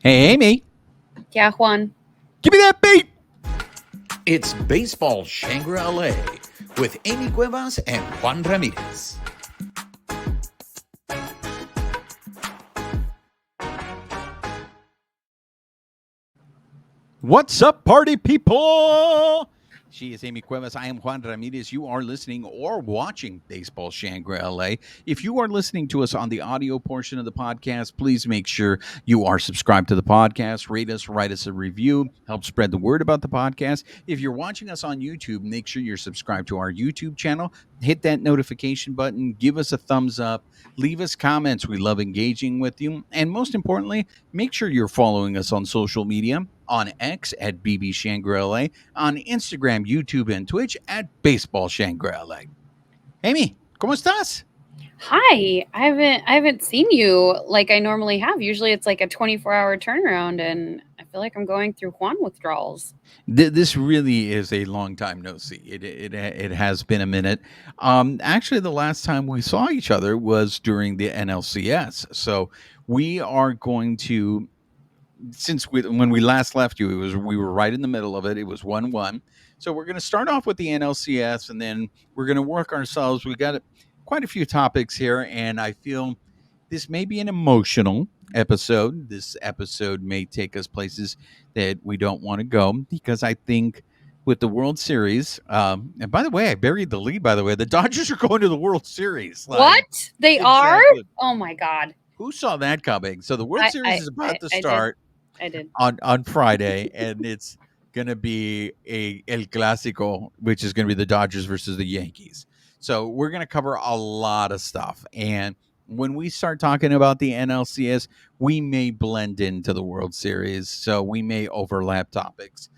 Hey, Amie, Yeah, Juan. give me that beat. It's Baseball Shangri-La with Amie Cuevas and Juan Ramirez. What's up, party people? She is Amie Cuevas. I am Juan Ramirez. You are listening or watching Baseball Shangri-La. If you are listening to us on the audio portion of the podcast, please make sure you are subscribed to the podcast. Rate us, write us a review, help spread the word about the podcast. If you're watching us on YouTube, make sure you're subscribed to our YouTube channel. Hit that notification button, give us a thumbs up, leave us comments. We love engaging with you. And most importantly, make sure you're following us on social media on X at BB Shangri-La, on Instagram, YouTube, and Twitch at Baseball Shangri-La. Amy, ¿cómo estás? Hi. I haven't seen you like I normally have. Usually it's like a 24-hour turnaround and I feel like I'm going through Juan withdrawals. This really is a long time no see. It has been a minute. Actually, the last time we saw each other was during the NLCS. So we are going to, when we last left you, we were right in the middle of it. It was 1-1. So we're going to start off with the NLCS, and then we're going to work ourselves. We got quite a few topics here, and I feel this may be an emotional episode. This episode may take us places that we don't want to go, because I think with the World Series, and by the way, I buried the lead. By the way, the Dodgers are going to the World Series. What? They are? Exactly. Oh my god. Who saw that coming? So the World I Series I is about to I did. start I did. on Friday, and it's gonna be a El Clásico, which is gonna be the Dodgers versus the Yankees. So we're gonna cover a lot of stuff, and when we start talking about the NLCS, we may blend into the World Series, so we may overlap topics.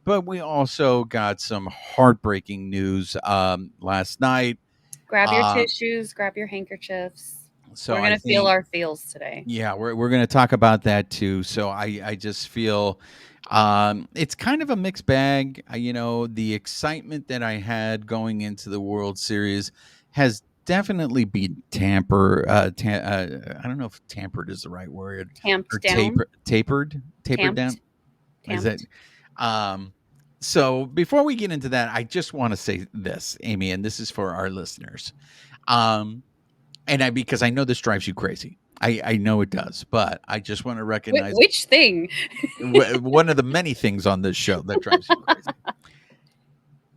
But we also got some heartbreaking news last night. Grab your Uh, tissues, grab your handkerchiefs. so We're I going to feel think our feels today. Yeah, we're going to talk about that too. So I just feel it's kind of a mixed bag. The excitement that I had going into the World Series has definitely been I don't know if tampered is the right word, or Tamped down. tapered down. Tamped. Is that Tamped. um? So before we get into that, I just want to say this, Amy, and this is for our listeners. Um, because I know this drives you crazy. I know it does, but I just want to recognize Which thing? one of the many things on this show that drives you crazy.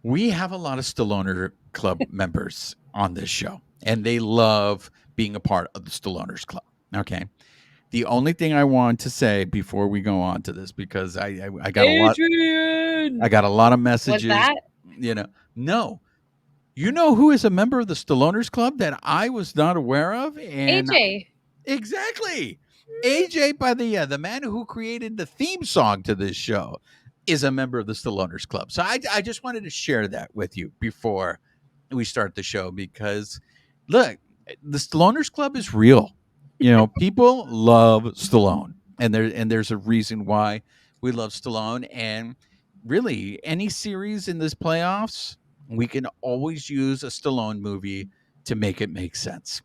We have a lot of Stalloner Club members on this show, and they love being a part of the Stalloners Club. Okay. The only thing I want to say before we go on to this, because I got Adrian. I got a lot of Was messages. that No, you know who is a member of the Stalloners Club that I was not aware of, and AJ? exactly. AJ Padilla, the man who created the theme song to this show, is a member of the Stalloner's Club. So I just wanted to share that with you before we start the show, because look, the Stalloner's Club is real. People love Stallone, and there's a reason why we love Stallone. And really, any series in this playoffs, we can always use a Stallone movie to make it make sense.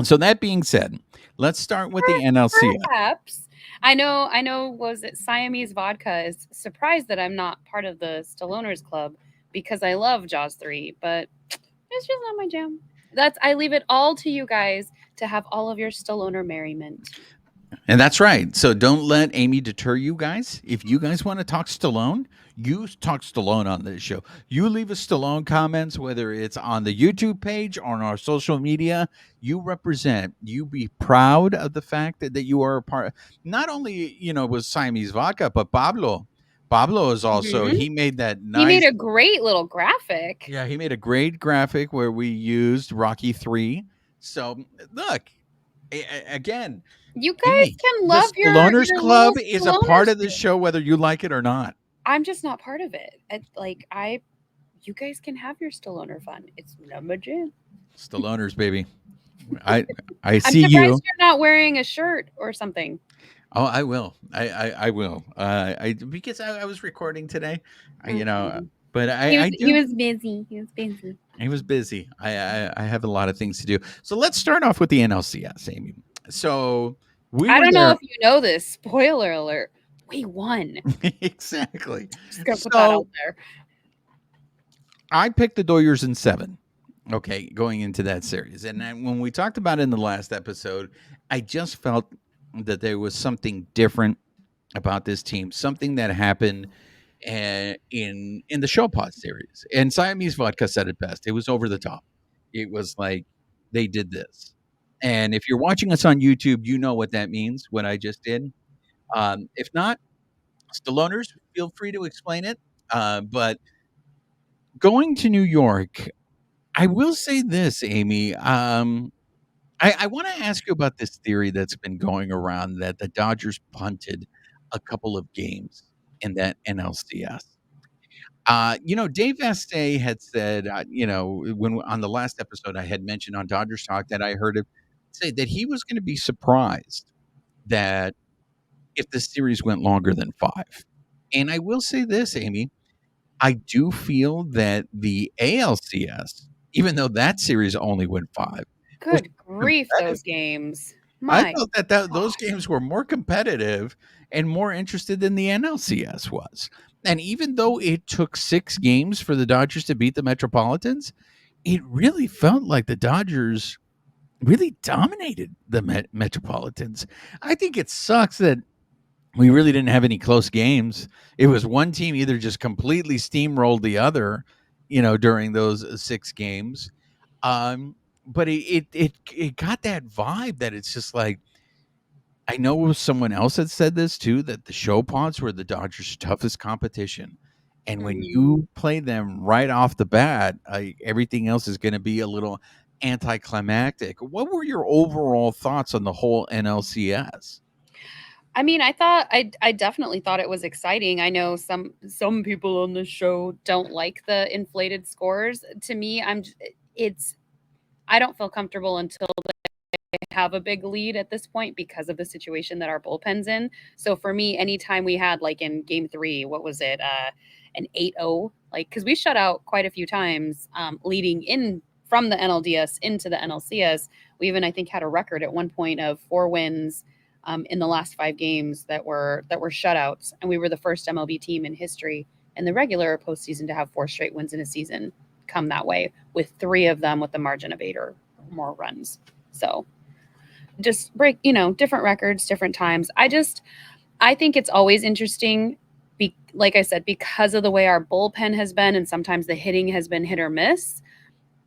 So that being said, let's start with the NLCS. Perhaps. I know, was it Siamese Vodka is surprised that I'm not part of the Stalloners Club because I love Jaws 3, but it's just not my jam. I leave it all to you guys to have all of your Stalloner merriment. And that's right. So don't let Amy deter you guys. If you guys want to talk Stallone, you talk Stallone on this show. You leave us Stallone comments, whether it's on the YouTube page or on our social media. You represent. You be proud of the fact that you are a part. Not only was Siamese Vodka, but Pablo. Pablo is also. Mhm. He made that He made nice. a great little graphic. Yeah, he made a great graphic where we used Rocky 3. So look, again, You guys Amy, can the love Staloners your little Club is a part Stalloners of this thing. show, whether you like it or not. I'm just not part of it. You guys can have your Stalloner fun. It's not my jam. Staloners, baby. I I'm see surprised you. you're not wearing a shirt or something. Oh, I will. I will. Because I was recording today, Mhm. but He was I he do. was busy. He was busy. I was busy. I have a lot of things to do. So let's start off with the NLCS, Amy. So We I were don't know there. if you know this. Spoiler alert. We won. Exactly. Just gonna put that So out there. I picked the Doyers in 7. Okay, going into that series. And then when we talked about it in the last episode, I just felt that there was something different about this team, something that happened in the Show Pod series. And Siamese Vodka said it best. It was over the top. It was like they did this. And if you're watching us on YouTube, you know what that means, what I just did. If not, Stalloner's, feel free to explain it. But going to New York, I will say this, Amy. I want to ask you about this theory that's been going around that the Dodgers punted a couple of games in that NLCS. Dave Vastey had said, when on the last episode I had mentioned on Dodgers Talk that I heard him say that he was going to be surprised that if the series went longer than 5. And I will say this, Amy, I do feel that the ALCS, even though that series only went 5, was Good grief, competitive. those games. I My felt that those gosh. games were more competitive and more interested than the NLCS was. And even though it took 6 games for the Dodgers to beat the Metropolitans, it really felt like the Dodgers really dominated the Metropolitans. I think it sucks that we really didn't have any close games. It was one team either just completely steamrolled the other, during those 6 games. But it got that vibe that it's just like I know someone else had said this too, that the show pods were the Dodgers' toughest competition. And when Mhm. you play them right off the bat, everything else is going to be a little anticlimactic. What were your overall thoughts on the whole NLCS? I mean, I definitely thought it was exciting. I know some people on the show don't like the inflated scores. To me, it's I don't feel comfortable until they have a big lead at this point because of the situation that our bullpen's in. So for me, anytime we had like in game 3, what was it? An 8-0, like cuz we shut out quite a few times leading in from the NLDS into the NLCS. We even I think had a record at one point of 4 wins in the last 5 games that were shutouts, and we were the first MLB team in history in the regular postseason to have 4 straight wins in a season come that way, with 3 of them with the margin of 8 or more runs. So just different records, different times. I think it's always interesting, like I said, because of the way our bullpen has been, and sometimes the hitting has been hit or miss.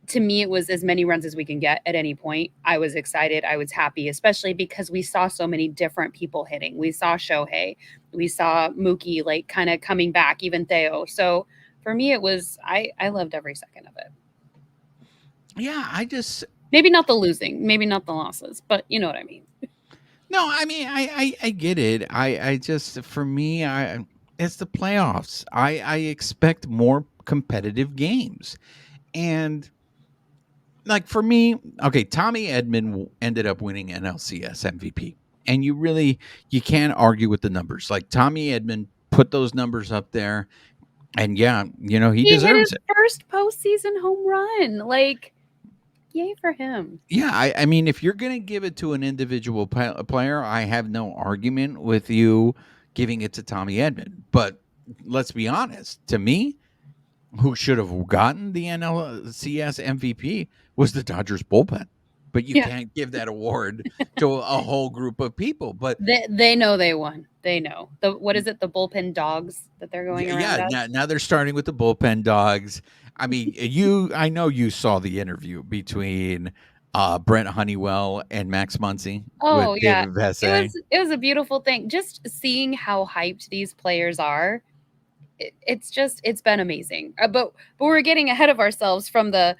To me, it was as many runs as we can get at any point. I was excited. I was happy, especially because we saw so many different people hitting. We saw Shohei. We saw Mookie like kind of coming back, even Theo. So for me, I loved every second of it. Yeah, I just Maybe not the losing, maybe not the losses, but you know what I mean. no, I mean I get it. I just for me it's the playoffs. I expect more competitive games. And like for me, okay, Tommy Edman ended up winning NLCS MVP. And you can't argue with the numbers. Like Tommy Edman put those numbers up there and yeah, he He hit his deserves it. first postseason home run. Like, yay for him. Yeah, I mean, if you're going to give it to an individual player, I have no argument with you giving it to Tommy Edman. But let's be honest, to me, who should have gotten the NLCS MVP was the Dodgers bullpen. But you Yeah. can't give that award to a whole group of people. But They know they won. They know. What is it? The bullpen dogs that they're going around yeah, as? now they're starting with the bullpen dogs. I mean, I know you saw the interview between Brent Honeywell and Max Muncy with Oh yeah. David It Vassay. was a beautiful thing. Just seeing how hyped these players are. It's been amazing. But we're getting ahead of ourselves from the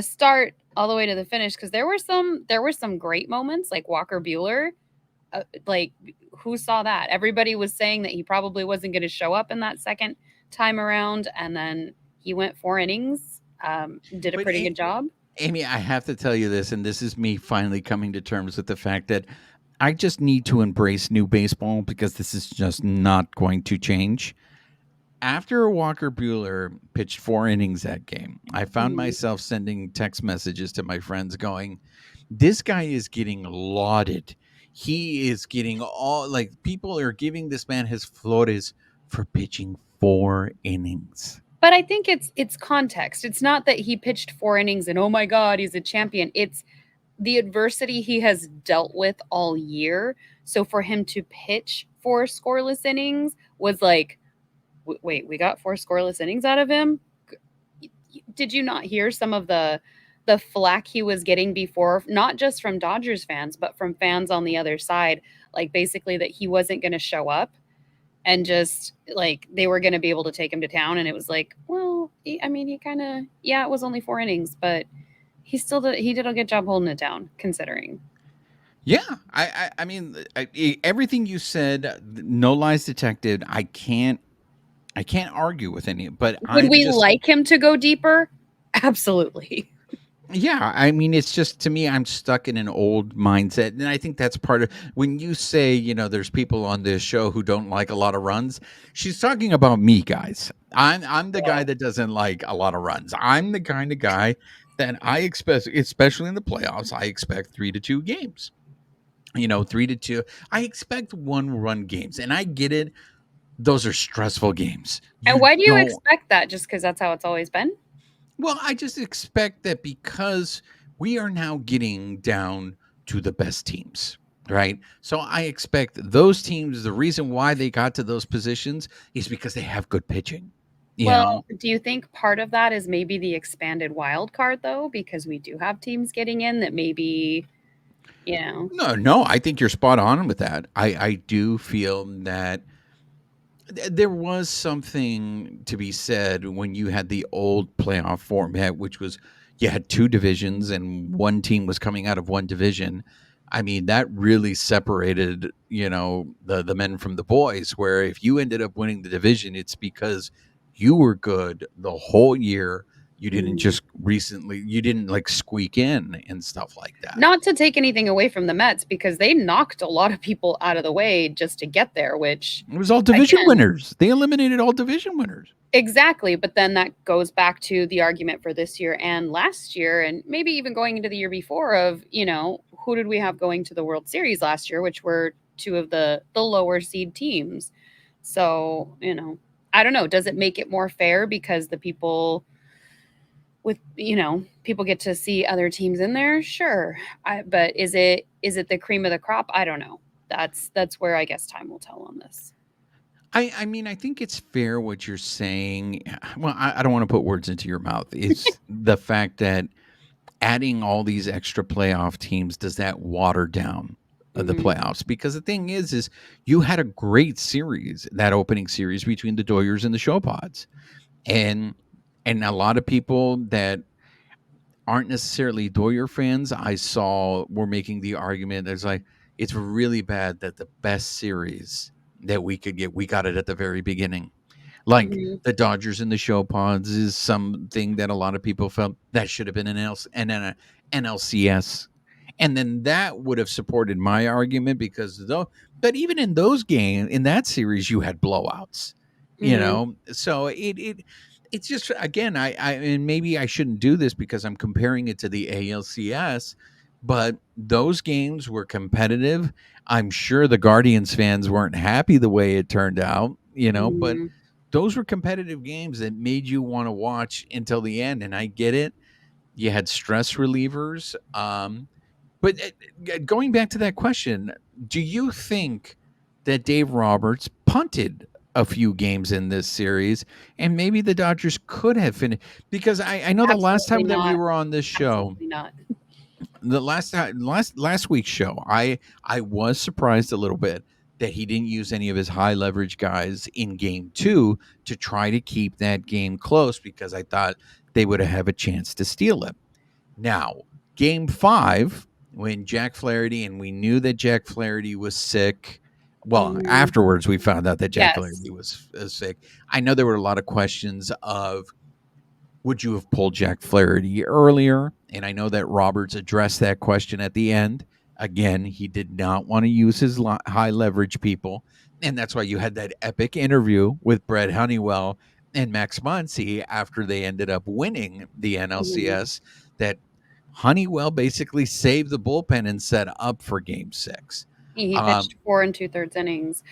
start all the way to the finish, because there were some great moments like Walker Bueller. Like, who saw that? Everybody was saying that he probably wasn't going to show up in that second time around, and then he went 4 innings, did a But pretty good job. Amy, I have to tell you this, and this is me finally coming to terms with the fact that I just need to embrace new baseball because this is just not going to change. After Walker Bueller pitched 4 innings that game, I found Mhm. myself sending text messages to my friends going, this guy is getting lauded He is getting all like people are giving this man his flores for pitching 4 innings. But I think it's context. It's not that he pitched 4 innings and oh my god, he's a champion. It's the adversity he has dealt with all year. So for him to pitch 4 scoreless innings was like, wait, we got 4 scoreless innings out of him? Did you not hear some of the flack he was getting before, not just from Dodgers fans, but from fans on the other side, like basically that he wasn't going to show up and just like they were going to be able to take him to town. And it was like, well, I mean, he kind of, yeah, it was only 4 innings, but he did a good job holding it down considering. Yeah, I mean, everything you said, no lies detected. I can't argue with any, but Would I'm we just like him to go deeper? Absolutely. yeah. I mean, it's just to me, I'm stuck in an old mindset, and I think that's part of when you say, there's people on this show who don't like a lot of runs. She's talking about me, guys. I'm the guy that doesn't like a lot of runs. I'm the kind of guy that I expect, especially in the playoffs, I expect 3-2 games. 3-2. I expect 1-run games, and I get it. Those are stressful games. And You why do you don't. expect that? Just because that's how it's always been? Well, I just expect that because we are now getting down to the best teams, right? So I expect those teams. The reason why they got to those positions is because they have good pitching. You know, Well, do you think part of that is maybe the expanded wild card though? Because we do have teams getting in that maybe, you know. no, I think you're spot on with that. I do feel that there was something to be said when you had the old playoff format, which was you had 2 divisions and one team was coming out of one division. I mean, that really separated, the men from the boys, where if you ended up winning the division, it's because you were good the whole year. You didn't like squeak in and stuff like that. Not to take anything away from the Mets because they knocked a lot of people out of the way just to get there, which It was all division again, winners. They eliminated all division winners. exactly. But then that goes back to the argument for this year and last year, and maybe even going into the year before of, who did we have going to the World Series last year, which were two of the lower seed teams. So, I don't know. Does it make it more fair because the people people get to see other teams in there? Sure. But is it the cream of the crop? I don't know. That's where I guess time will tell on this. I mean, I think it's fair what you're saying. Well, I don't want to put words into your mouth. It's the fact that adding all these extra playoff teams, does that water down the Mhm. playoffs? Because the thing is you had a great series, that opening series between the Doyers and the Show Pods. And a lot of people that aren't necessarily Doyer fans, I saw were making the argument that's like, it's really bad that the best series that we could get, we got it at the very beginning. Like Mhm. the Dodgers and the Show Pods is something that a lot of people felt that should have been an NLCS. And then that would have supported my argument because but even in those games, in that series, you had blowouts, Mhm. so it's just, again, and maybe I shouldn't do this because I'm comparing it to the ALCS, but those games were competitive. I'm sure the Guardians fans weren't happy the way it turned out, but Mhm. those were competitive games that made you want to watch until the end. And I get it. You had stress relievers. But going back to that question, do you think that Dave Roberts punted a few games in this series and maybe the Dodgers could have finished? Because I know the last Absolutely time that we not. were on this show, Absolutely not. the last week's show, I was surprised a little bit that he didn't use any of his high leverage guys in game 2 to try to keep that game close, because I thought they would have a chance to steal it. Now, game 5, when Jack Flaherty, and we knew that Jack Flaherty was sick. Well, Mhm. afterwards we found out that Jack Yes. Flaherty was sick. I know there were a lot of questions of, would you have pulled Jack Flaherty earlier? And I know that Roberts addressed that question at the end. Again, he did not want to use his high leverage people. And that's why you had that epic interview with Brett Honeywell and Max Muncy after they ended up winning the Mhm. NLCS, that Honeywell basically saved the bullpen and set up for game 6. He Um, pitched 4 2/3 innings.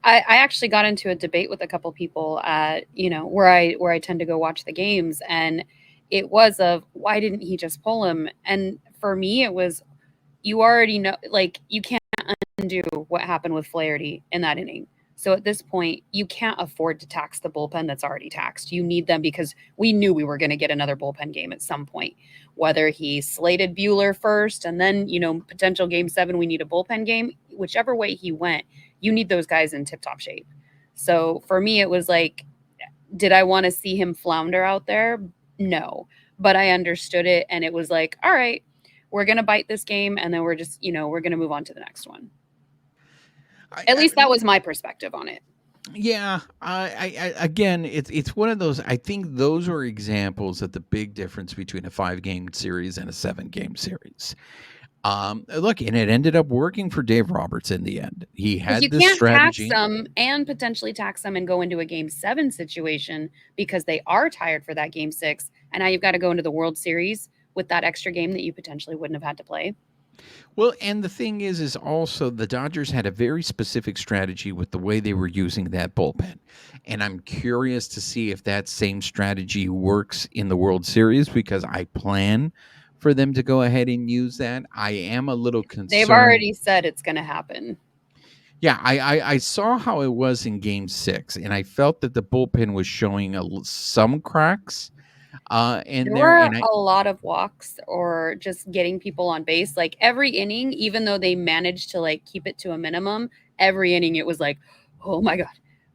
I actually got into a debate with a couple people at where I tend to go watch the games, and it was of why didn't he just pull him? And for me, it was you already know, like you can't undo what happened with Flaherty in that inning. So at this point, you can't afford to tax the bullpen that's already taxed. You need them because we knew we were going to get another bullpen game at some point. Whether he slated Bueller first and then, potential game 7, we need a bullpen game. Whichever way he went, you need those guys in tip top shape. So for me, it was like, did I want to see him flounder out there? No. But I understood it. And it was like, all right, we're going to bite this game. And then we're just, we're going to move on to the next one. At least that was my perspective on it. Yeah, again, it's one of those. I think those are examples of the big difference between a 5-game series and a 7-game series. Look, and it ended up working for Dave Roberts in the end. He Because had you this can't strategy. tax them and potentially tax them and go into a game 7 situation because they are tired for that game 6. And now you've got to go into the World Series with that extra game that you potentially wouldn't have had to play. Well, and the thing is also the Dodgers had a very specific strategy with the way they were using that bullpen. And I'm curious to see if that same strategy works in the World Series because I plan for them to go ahead and use that. I am a little concerned. They've already said it's going to happen. Yeah, I saw how it was in Game 6, and I felt that the bullpen was showing some cracks. There were a lot of walks or just getting people on base. Like every inning, even though they managed to like keep it to a minimum, every inning it was like, oh my God,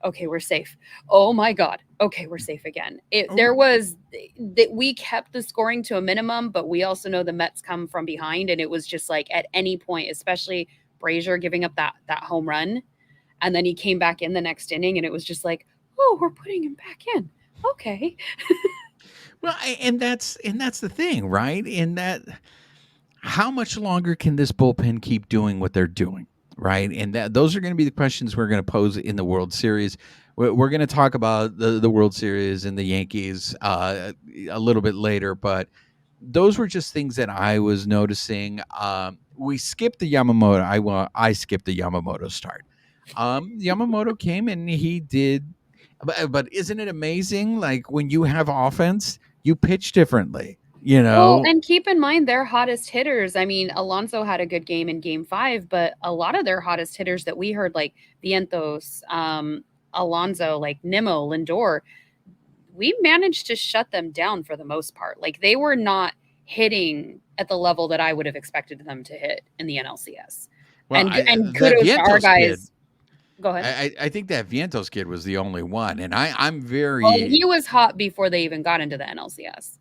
okay, we're safe. Oh my God, okay, we're safe again. There was that we kept the scoring to a minimum, but we also know the Mets come from behind, and it was just like at any point, especially Brazier giving up that home run, and then he came back in the next inning, and it was just like, oh, we're putting him back in. Okay. Well, and that's the thing, right? In that, how much longer can this bullpen keep doing what they're doing, right? And those are going to be the questions we're going to pose in the World Series. We're going to talk about the World Series and the Yankees a little bit later, but those were just things that I was noticing. We skipped the Yamamoto. I skipped the Yamamoto start. Yamamoto came and he did, but isn't it amazing? Like when you have offense, you pitch differently. Well, and keep in mind their hottest hitters. I mean, Alonso had a good game in game 5, but a lot of their hottest hitters that we heard, like Vientos, Alonso, like Nimmo, Lindor, we managed to shut them down for the most part. Like they were not hitting at the level that I would have expected them to hit in the NLCS. Well, and kudos to our guys. Kid, Go ahead. I think that Vientos kid was the only one, and I'm very. Well, he was hot before they even got into the NLCS.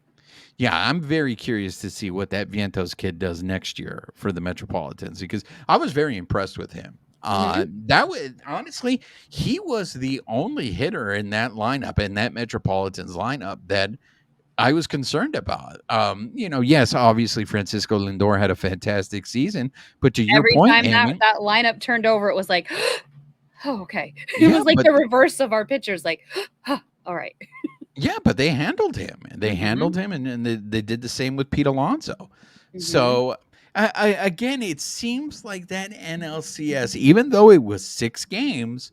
Yeah, I'm very curious to see what that Vientos kid does next year for the Metropolitans because I was very impressed with him. That was honestly, he was the only hitter in that lineup, in that Metropolitans lineup, that I was concerned about. Yes, obviously Francisco Lindor had a fantastic season, but to your point, every time Amie, that lineup turned over, it was like, oh, okay. It was like the reverse of our pitchers, like, all right. Yeah, but they handled him. They handled him, and they did the same with Pete Alonso. So, again, it seems like that NLCS, even though it was 6 games,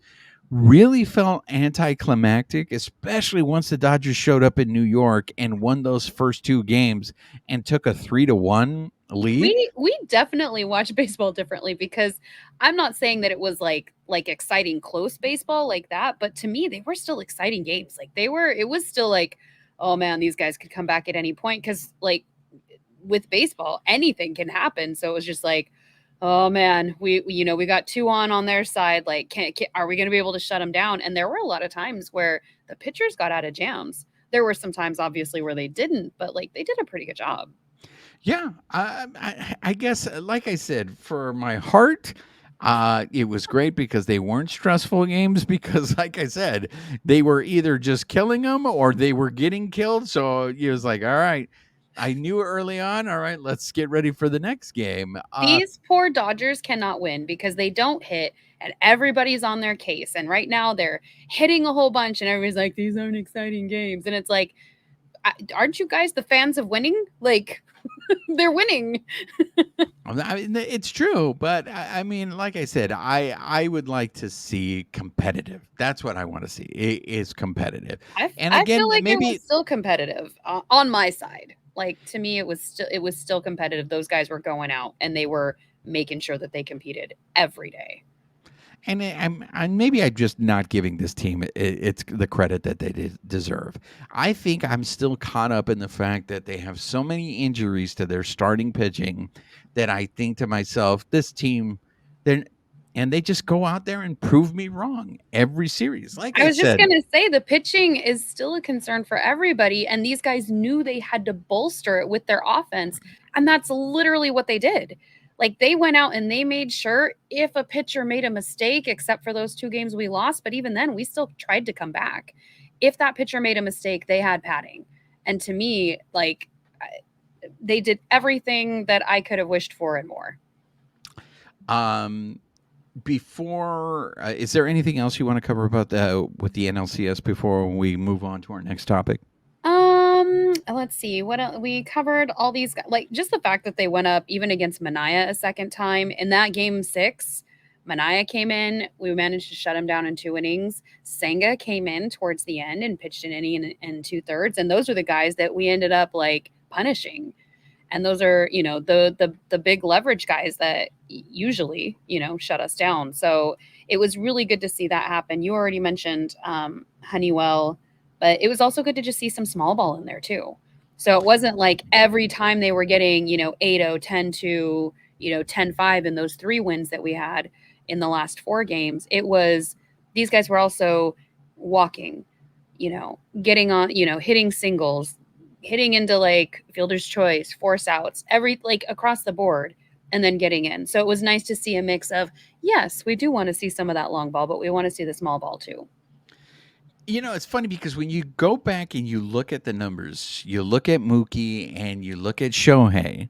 really felt anticlimactic, especially once the Dodgers showed up in New York and won those first 2 games and took a 3-1 lead. We definitely watch baseball differently because I'm not saying that it was like exciting close baseball like that, but to me they were still exciting games. Like it was still like, oh man, these guys could come back at any point because like with baseball anything can happen. So it was just like, oh man, we got 2 on their side. Like, are we going to be able to shut them down? And there were a lot of times where the pitchers got out of jams. There were some times obviously where they didn't, but like they did a pretty good job. Yeah, I guess, like I said, for my heart, it was great because they weren't stressful games because, like I said, they were either just killing them or they were getting killed. So it was like, all right, I knew early on, all right, let's get ready for the next game. These poor Dodgers cannot win because they don't hit and everybody's on their case. And right now they're hitting a whole bunch and everybody's like, these aren't exciting games. And it's like, aren't you guys the fans of winning? Like, they're winning. I mean, it's true, but I mean, like I said, I would like to see competitive. That's what I want to see. It is competitive, and I feel again, like it was maybe still competitive on my side. Like, to me, it was still competitive. Those guys were going out and they were making sure that they competed every day. and I'm maybe I'm just not giving this team it's the credit that they deserve. I think I'm still caught up in the fact that they have so many injuries to their starting pitching that I think to myself, this team, they're and they just go out there and prove me wrong every series. Like I I was just said, gonna say the pitching is still a concern for everybody, and these guys knew they had to bolster it with their offense, and that's literally what they did. Like, they went out and they made sure if a pitcher made a mistake, except for those 2 games we lost, but even then we still tried to come back. If that pitcher made a mistake, they had padding. And to me, like, they did everything that I could have wished for and more. um, before is there anything else you want to cover about the with the NLCS before we move on to our next topic? Let's see. What else? We covered all these, like, just the fact that they went up even against Mania a second time in that game 6. Mania came in. We managed to shut him down in 2 innings. Senga came in towards the end and pitched an inning and 2/3, and those are the guys that we ended up like punishing. And those are, the big leverage guys that usually, shut us down. So it was really good to see that happen. You already mentioned Honeywell, but it was also good to just see some small ball in there too. So it wasn't like every time they were getting, 8-0, 10-2, 10-5 in those 3 wins that we had in the last 4 games. It was, these guys were also walking, getting on, hitting singles, hitting into like fielder's choice, force outs, every, like, across the board, and then getting in. So it was nice to see a mix of, yes, we do want to see some of that long ball, but we want to see the small ball too. It's funny because when you go back and you look at the numbers, you look at Mookie and you look at Shohei,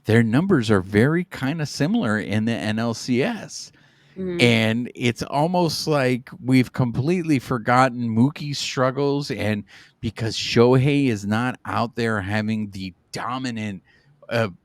their numbers are very kind of similar in the NLCS. Mhm. And it's almost like we've completely forgotten Mookie's struggles, and because Shohei is not out there having the dominant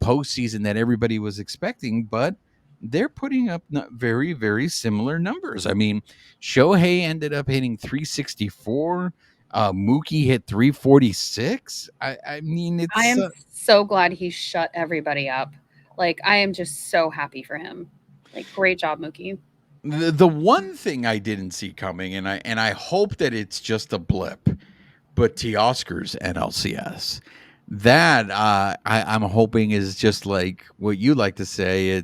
postseason that everybody was expecting, but they're putting up very, very similar numbers. I mean, Shohei ended up hitting 364. Mookie hit 346. I mean, I it's am so glad he shut everybody up. Like, I am just so happy for him. Like, great job, Mookie. the one thing I didn't see coming, and I hope that it's just a blip, but Teoscar's NLCS. That I'm hoping is just like what you like to say.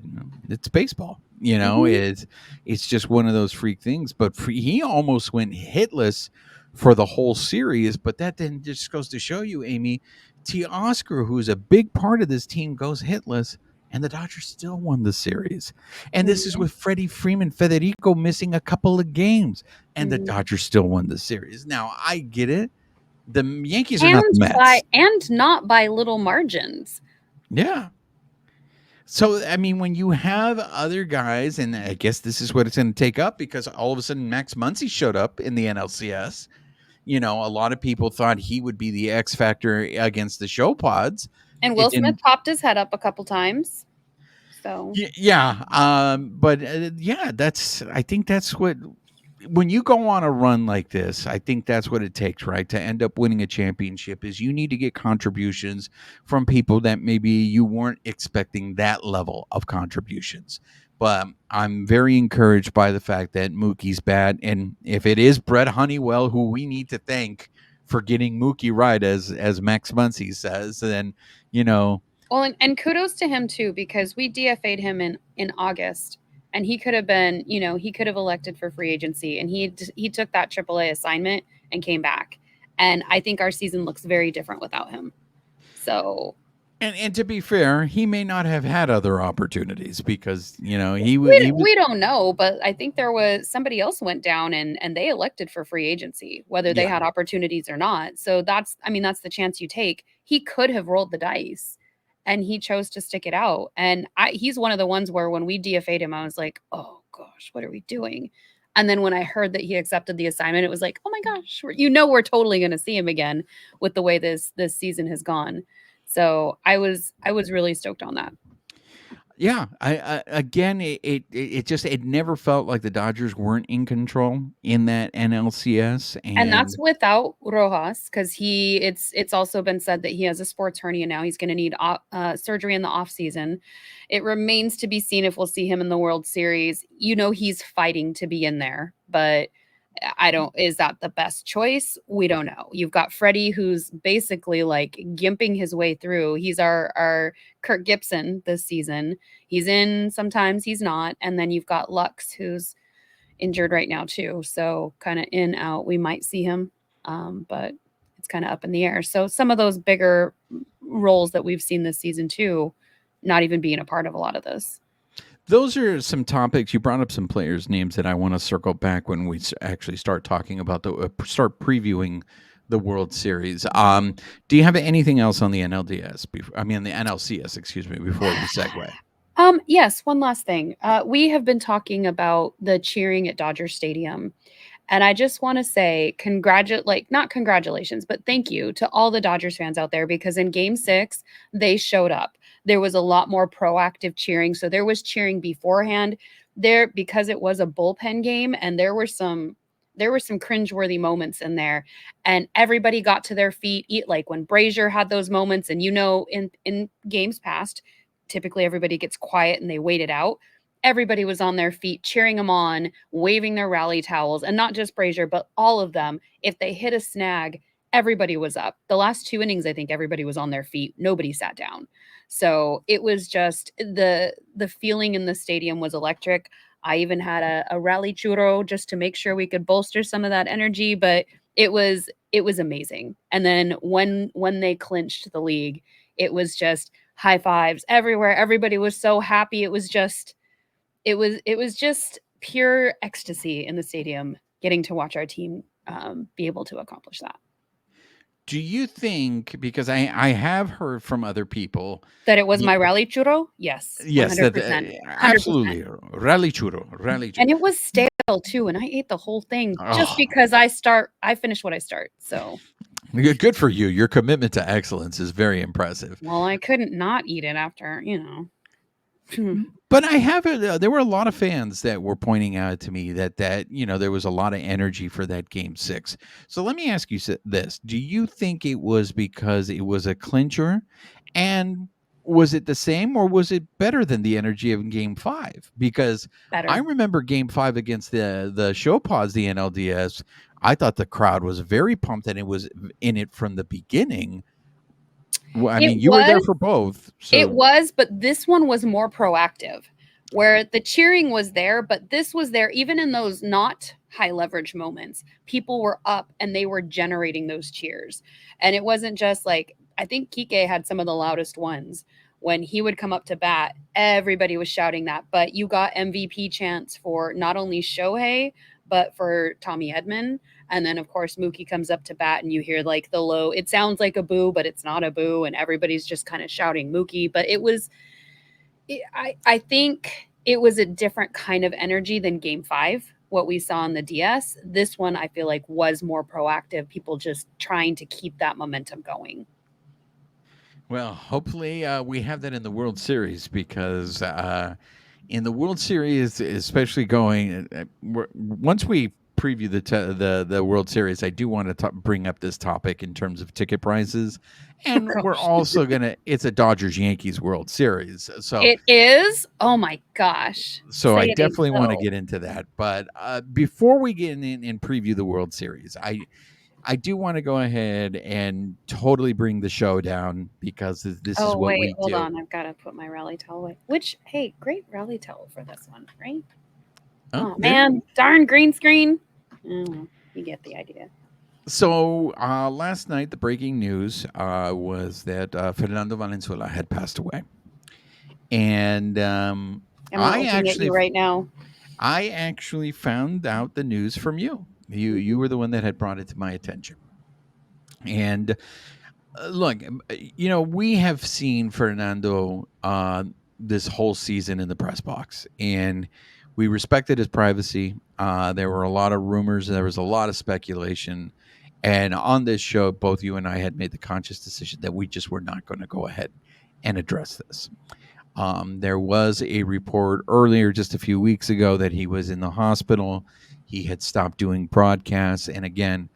It's baseball, Mhm. It's just one of those freak things. But he almost went hitless for the whole series. But that then just goes to show you, Amy, Teoscar, who's a big part of this team, goes hitless, and the Dodgers still won the series. And this is Mhm. with Freddie Freeman, Federico missing a couple of games, and the Mhm. Dodgers still won the series. Now I get it. The Yankees are not And the Mets. not by little margins. Yeah. So I mean, when you have other guys, and I guess this is what it's going to take up because all of a sudden Max Muncy showed up in the NLCS. A lot of people thought he would be the X factor against the show pods. And It Will Smith didn't. popped his head up a couple times. So, Yeah. But yeah, that's. I think that's what. When you go on a run like this, I think that's what it takes, right? To end up winning a championship is you need to get contributions from people that maybe you weren't expecting that level of contributions. But I'm very encouraged by the fact that Mookie's bad. And if it is Brett Honeywell, who we need to thank for getting Mookie right, as Max Muncy says, then, you know, well, and kudos to him too, because we DFA'd him in August, and he could have been, he could have elected for free agency, and he took that AAA assignment and came back. And I think our season looks very different without him. So and to be fair, he may not have had other opportunities because, he was. we don't know, but I think there was somebody else went down and they elected for free agency, whether they Yeah. had opportunities or not. So that's, I mean, that's the chance you take. He could have rolled the dice, and he chose to stick it out. And he's one of the ones where when we DFA'd him, I was like, oh gosh, what are we doing? And then when I heard that he accepted the assignment, it was like, oh my gosh, we're totally going to see him again with the way this season has gone. So I was really stoked on that. Yeah, I again, it just it never felt like the Dodgers weren't in control in that NLCS, And that's and without Rojas, because it's also been said that he has a sports hernia now. He's going to need surgery in the off season. It remains to be seen if we'll see him in the World Series. He's fighting to be in there, but I don't. Is that the best choice? We don't know. You've got Freddie, who's basically like gimping his way through. He's our Kirk Gibson this season. He's in sometimes, he's not, and then you've got Lux, who's injured right now too. So kind of in out. We might see him, but it's kind of up in the air. So some of those bigger roles that we've seen this season too, not even being a part of a lot of this. those are some topics. You brought up some players' names that I want to circle back when we actually start talking about start previewing the World Series. Do you have anything else on the NLDS? I mean, the NLCS, excuse me, before we segue. Yes, one last thing. We have been talking about the cheering at Dodger Stadium. And I just want to say not congratulations, but thank you to all the Dodgers fans out there, because in game 6, they showed up. There was a lot more proactive cheering. So there was cheering beforehand there because it was a bullpen game, and there were some cringeworthy moments in there, and everybody got to their feet. Like when Brazier had those moments, and in games past, typically everybody gets quiet and they wait it out. Everybody was on their feet, cheering them on, waving their rally towels, and not just Brazier, but all of them. If they hit a snag, everybody was up. The last 2 innings, I think everybody was on their feet. Nobody sat down. So it was just the feeling in the stadium was electric. I even had a rally churro just to make sure we could bolster some of that energy, but it was amazing. And then when they clinched the league, it was just high fives everywhere. Everybody was so happy. It was just pure ecstasy in the stadium, getting to watch our team be able to accomplish that. Do you think, because I have heard from other people That it was my rally churro? Yes, yes, that 100%. 100%. absolutely rally churro, rally churro. And it was stale too, and I ate the whole thing just Oh, because I finish what I start. So, good for you. Your commitment to excellence is very impressive. well, I couldn't not eat it after. But I have there were a lot of fans that were pointing out to me that there was a lot of energy for that game 6. So let me ask you this: do you think it was because it was a clincher, and was it the same, or was it better than the energy of game 5? Because I Better. remember game 5 against the show pause, the NLDS. I thought the crowd was very pumped, and it was in it from the beginning. Well, I It mean, you were there was for both, It so was, but this one was more proactive, where the cheering was there, but this was there even in those not high leverage moments. People were up and they were generating those cheers. And it wasn't just like, I think Kike had some of the loudest ones. When he would come up to bat, everybody was shouting that. But you got MVP chants for not only Shohei, but for Tommy Edman. And then, of course, Mookie comes up to bat, and you hear like the low, it sounds like a boo, but it's not a boo. And everybody's just kind of shouting Mookie. But I think it was a different kind of energy than game 5, what we saw on the DS. This one, I feel like, was more proactive. People just trying to keep that momentum going. well, hopefully we have that in the World Series, because in the World Series, especially once we preview the World Series, I do want to bring up this topic in terms of ticket prices, and we're Gosh. also it's a Dodgers Yankees World Series, so It is? Oh my gosh. so Say I it ain't definitely want to so. get into that. But before we get in and preview the World Series, I do want to go ahead and totally bring the show down, because this is Oh, what wait, we hold do. on. I've got to put my rally towel away. Which, hey, great rally towel for this one, right? Oh, Oh, there. man. Darn green screen. Oh, you get the idea. So last night, the breaking news was that Fernando Valenzuela had passed away, and I'm I looking at you right now. actually found out the news from you. You were the one that had brought it to my attention. And look, we have seen Fernando this whole season in the press box, and We respected his privacy. There were a lot of rumors. There was a lot of speculation. And on this show, both you and I had made the conscious decision that we just were not going to go ahead and address this. There was a report earlier, just a few weeks ago, that he was in the hospital. He had stopped doing broadcasts. And again,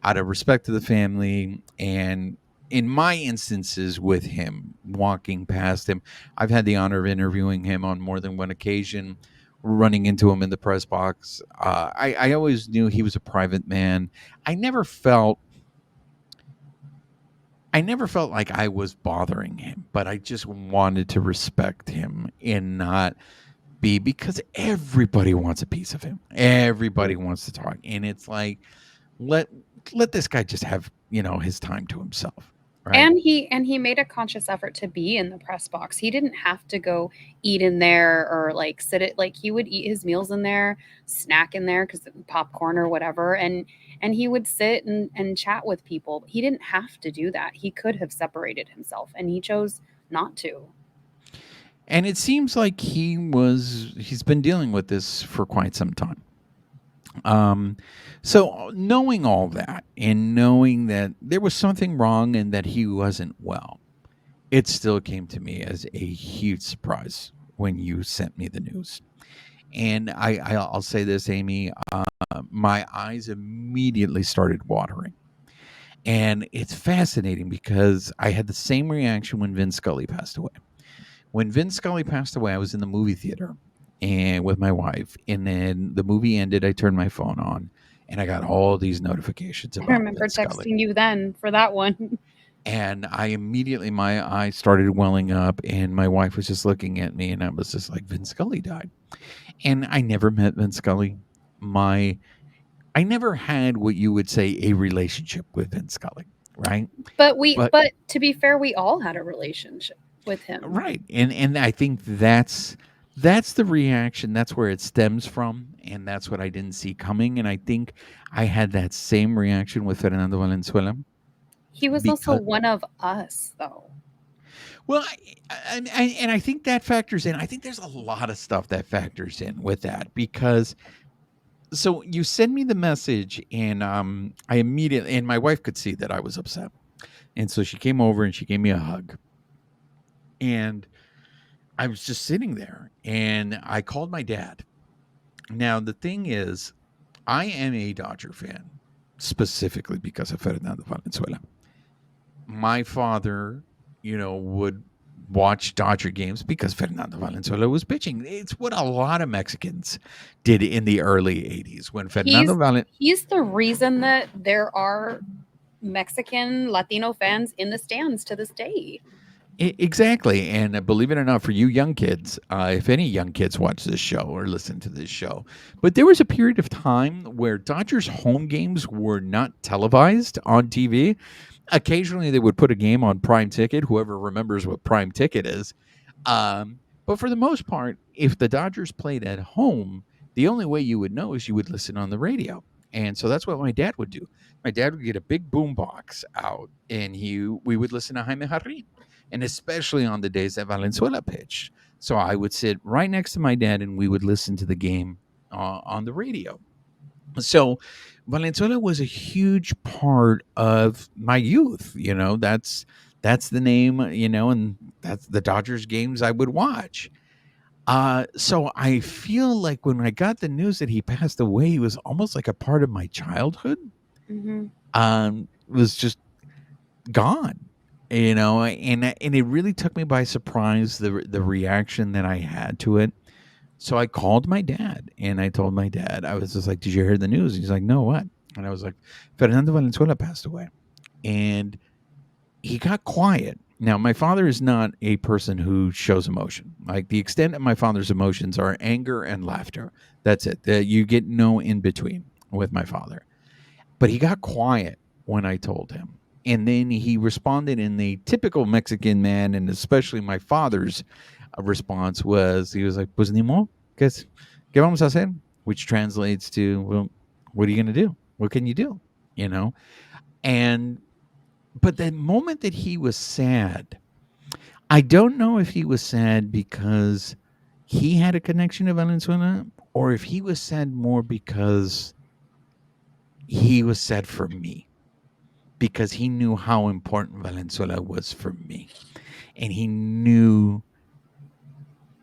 out of respect to the family, and in my instances with him, walking past him, I've had the honor of interviewing him on more than one occasion, running into him in the press box. I always knew he was a private man. I never felt like I was bothering him, but I just wanted to respect him and not be, because everybody wants a piece of him. Everybody wants to talk. And it's like, let this guy just have, his time to himself. Right. And he made a conscious effort to be in the press box. He didn't have to go eat in there or like sit it. Like he would eat his meals in there, snack in there because popcorn or whatever, and he would sit and chat with people. He didn't have to do that. He could have separated himself, and he chose not to. And it seems like he's been dealing with this for quite some time. So knowing all that and knowing that there was something wrong and that he wasn't well, it still came to me as a huge surprise when you sent me the news. And I'll say this, Amie, my eyes immediately started watering. And it's fascinating because I had the same reaction when Vin Scully passed away. When Vin Scully passed away, I was in the movie theater and with my wife, and then the movie ended. I turned my phone on, and I got all these notifications about I remember Vin texting Scully. you then for that one. And I immediately, my eyes started welling up, and my wife was just looking at me, and I was just like, Vin Scully died. And I never met Vin Scully. I never had what you would say a relationship with Vin Scully, right? But to be fair, we all had a relationship with him. Right. And I think that's the reaction. That's where it stems from. And that's what I didn't see coming. And I think I had that same reaction with Fernando Valenzuela. He was also one of us, though. Well, and I think that factors in. I think there's a lot of stuff that factors in with that, because so you send me the message, and I immediately, and my wife could see that I was upset. And so she came over and she gave me a hug. And I was just sitting there, and I called my dad. Now, the thing is, I am a Dodger fan, specifically because of Fernando Valenzuela. My father, would watch Dodger games because Fernando Valenzuela was pitching. It's what a lot of Mexicans did in the early 80s when Fernando Valenzuela... He's the reason that there are Mexican Latino fans in the stands to this day. Exactly. And believe it or not, for you young kids, if any young kids watch this show or listen to this show, but there was a period of time where Dodgers home games were not televised on TV. Occasionally they would put a game on Prime Ticket, whoever remembers what Prime Ticket is. But for the most part, if the Dodgers played at home, the only way you would know is you would listen on the radio. And so that's what my dad would do. My dad would get a big boom box out, and we would listen to Jaime Jarrín. And especially on the days that Valenzuela pitched. So I would sit right next to my dad, and we would listen to the game on the radio. So Valenzuela was a huge part of my youth. That's the name, and that's the Dodgers games I would watch. So I feel like when I got the news that he passed away, he was almost like a part of my childhood. Mm-hmm. Was just gone. And it really took me by surprise, the reaction that I had to it. So I called my dad, and I told my dad, I was just like, did you hear the news? He's like, no, what? And I was like, Fernando Valenzuela passed away. And he got quiet. Now, my father is not a person who shows emotion. Like, the extent of my father's emotions are anger and laughter. That's it. You get no in between with my father. But he got quiet when I told him. And then he responded in the typical Mexican man, and especially my father's response was, he was like, pues ni modo, ¿qué vamos a hacer? Which translates to, well, what are you going to do? What can you do? But the moment that he was sad, I don't know if he was sad because he had a connection to Valenzuela, or if he was sad more because he was sad for me, because he knew how important Valenzuela was for me, and he knew.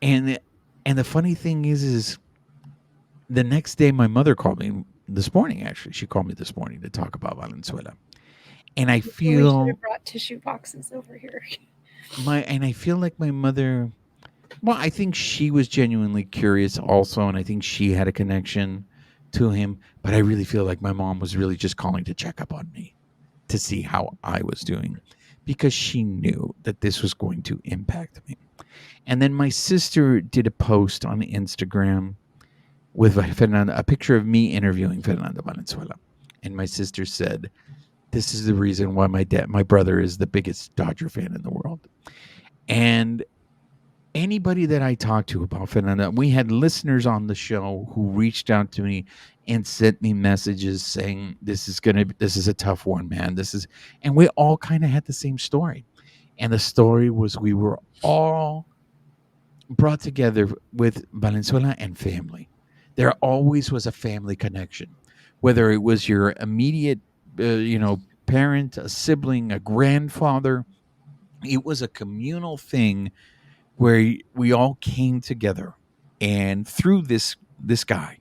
And and the funny thing is the next day my mother called me this morning. Actually, she called me this morning to talk about Valenzuela, and I We should feel have brought tissue boxes over here. I feel like my mother. Well, I think she was genuinely curious also, and I think she had a connection to him. But I really feel like my mom was really just calling to check up on me, to see how I was doing, because she knew that this was going to impact me. And then my sister did a post on Instagram with Fernando, a picture of me interviewing Fernando Valenzuela. And my sister said, "This is the reason why my brother is the biggest Dodger fan in the world." And anybody that I talked to about Fernando, we had listeners on the show who reached out to me and sent me messages saying, this is a tough one, man. And we all kind of had the same story. And the story was, we were all brought together with Valenzuela and family. There always was a family connection, whether it was your immediate, parent, a sibling, a grandfather. It was a communal thing where we all came together and through this guy.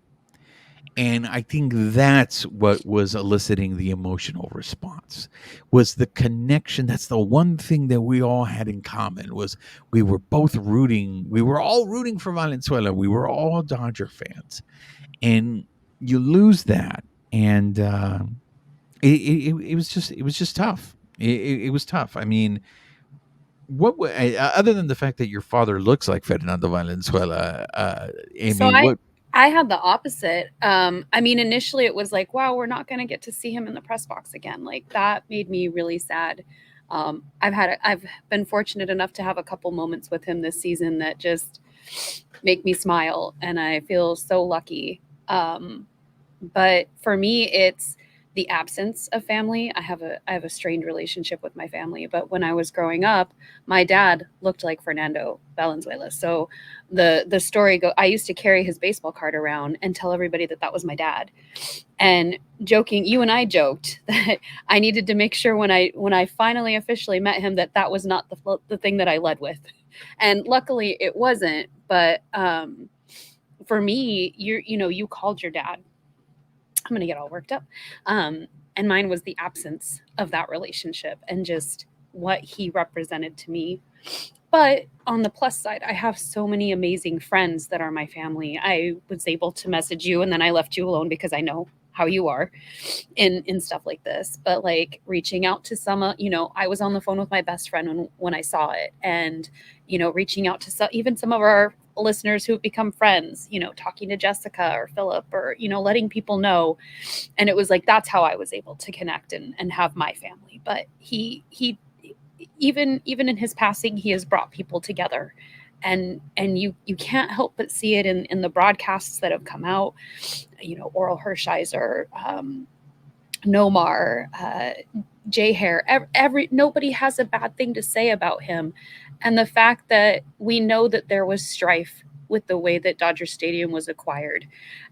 And I think that's what was eliciting the emotional response, was the connection. That's the one thing that we all had in common, was we were all rooting for Valenzuela. We were all Dodger fans. And you lose that. And it was just tough. It was tough. I mean, other than the fact that your father looks like Fernando Valenzuela, So Amy, what? I had the opposite. I mean, initially it was like, wow, we're not going to get to see him in the press box again. Like that made me really sad. I've been fortunate enough to have a couple moments with him this season that just make me smile, and I feel so lucky. But for me, it's the absence of family. I have a strained relationship with my family, but when I was growing up, my dad looked like Fernando Valenzuela. So the story go I used to carry his baseball card around and tell everybody that that was my dad. And joking, you and I joked that I needed to make sure when I finally officially met him that that was not the thing that I led with. And luckily it wasn't, but for me, you called your dad. I'm going to get all worked up. And mine was the absence of that relationship and just what he represented to me. But on the plus side, I have so many amazing friends that are my family. I was able to message you and then I left you alone because I know how you are in stuff like this. But like reaching out to some, I was on the phone with my best friend when I saw it, and reaching out to even some of our listeners who've become friends, talking to Jessica or Philip, or letting people know. And it was like that's how I was able to connect and have my family. But he even in his passing, he has brought people together, and you can't help but see it in the broadcasts that have come out. Oral Hershiser, Nomar, Jay Hare, nobody has a bad thing to say about him. And the fact that we know that there was strife with the way that Dodger Stadium was acquired,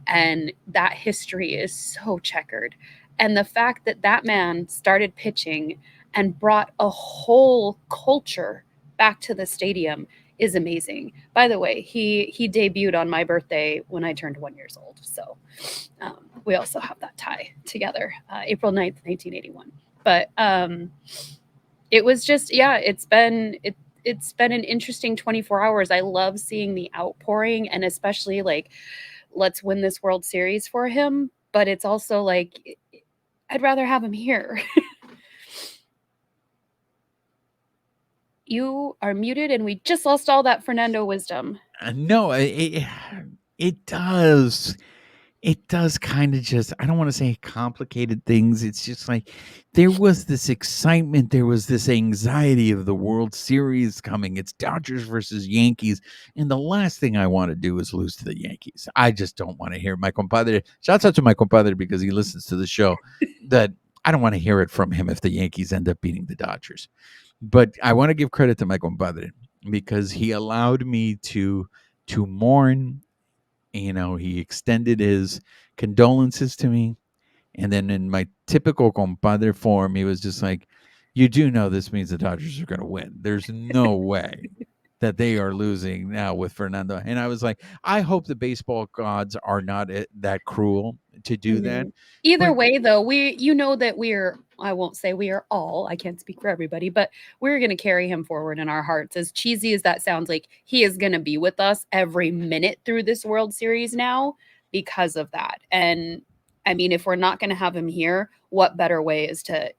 and that history is so checkered. And the fact that that man started pitching and brought a whole culture back to the stadium is amazing. By the way, he debuted on my birthday when I turned 1 year old. So we also have that tie together, April 9th, 1981. But it was just, yeah, it's been an interesting 24 hours. I love seeing the outpouring, and especially like, let's win this World Series for him. But it's also like, I'd rather have him here. You are muted, and we just lost all that Fernando wisdom. No, it does. It does kind of just, I don't want to say complicated things. It's just like there was this excitement, there was this anxiety of the World Series coming. It's Dodgers versus Yankees. And the last thing I want to do is lose to the Yankees. I just don't want to hear my compadre. Shouts out to my compadre because he listens to the show. That I don't want to hear it from him if the Yankees end up beating the Dodgers. But I want to give credit to my compadre because he allowed me to mourn He extended his condolences to me. And then in my typical compadre form, he was just like, "You do know this means the Dodgers are going to win. There's no way that they are losing now with Fernando." And I was like, I hope the baseball gods are not that cruel to do that. Mhm. Either But way, though, that we're, I won't say we are all, I can't speak for everybody, but we're going to carry him forward in our hearts. As cheesy as that sounds, like he is going to be with us every minute through this World Series now because of that. And I mean, if we're not going to have him here, what better way is to,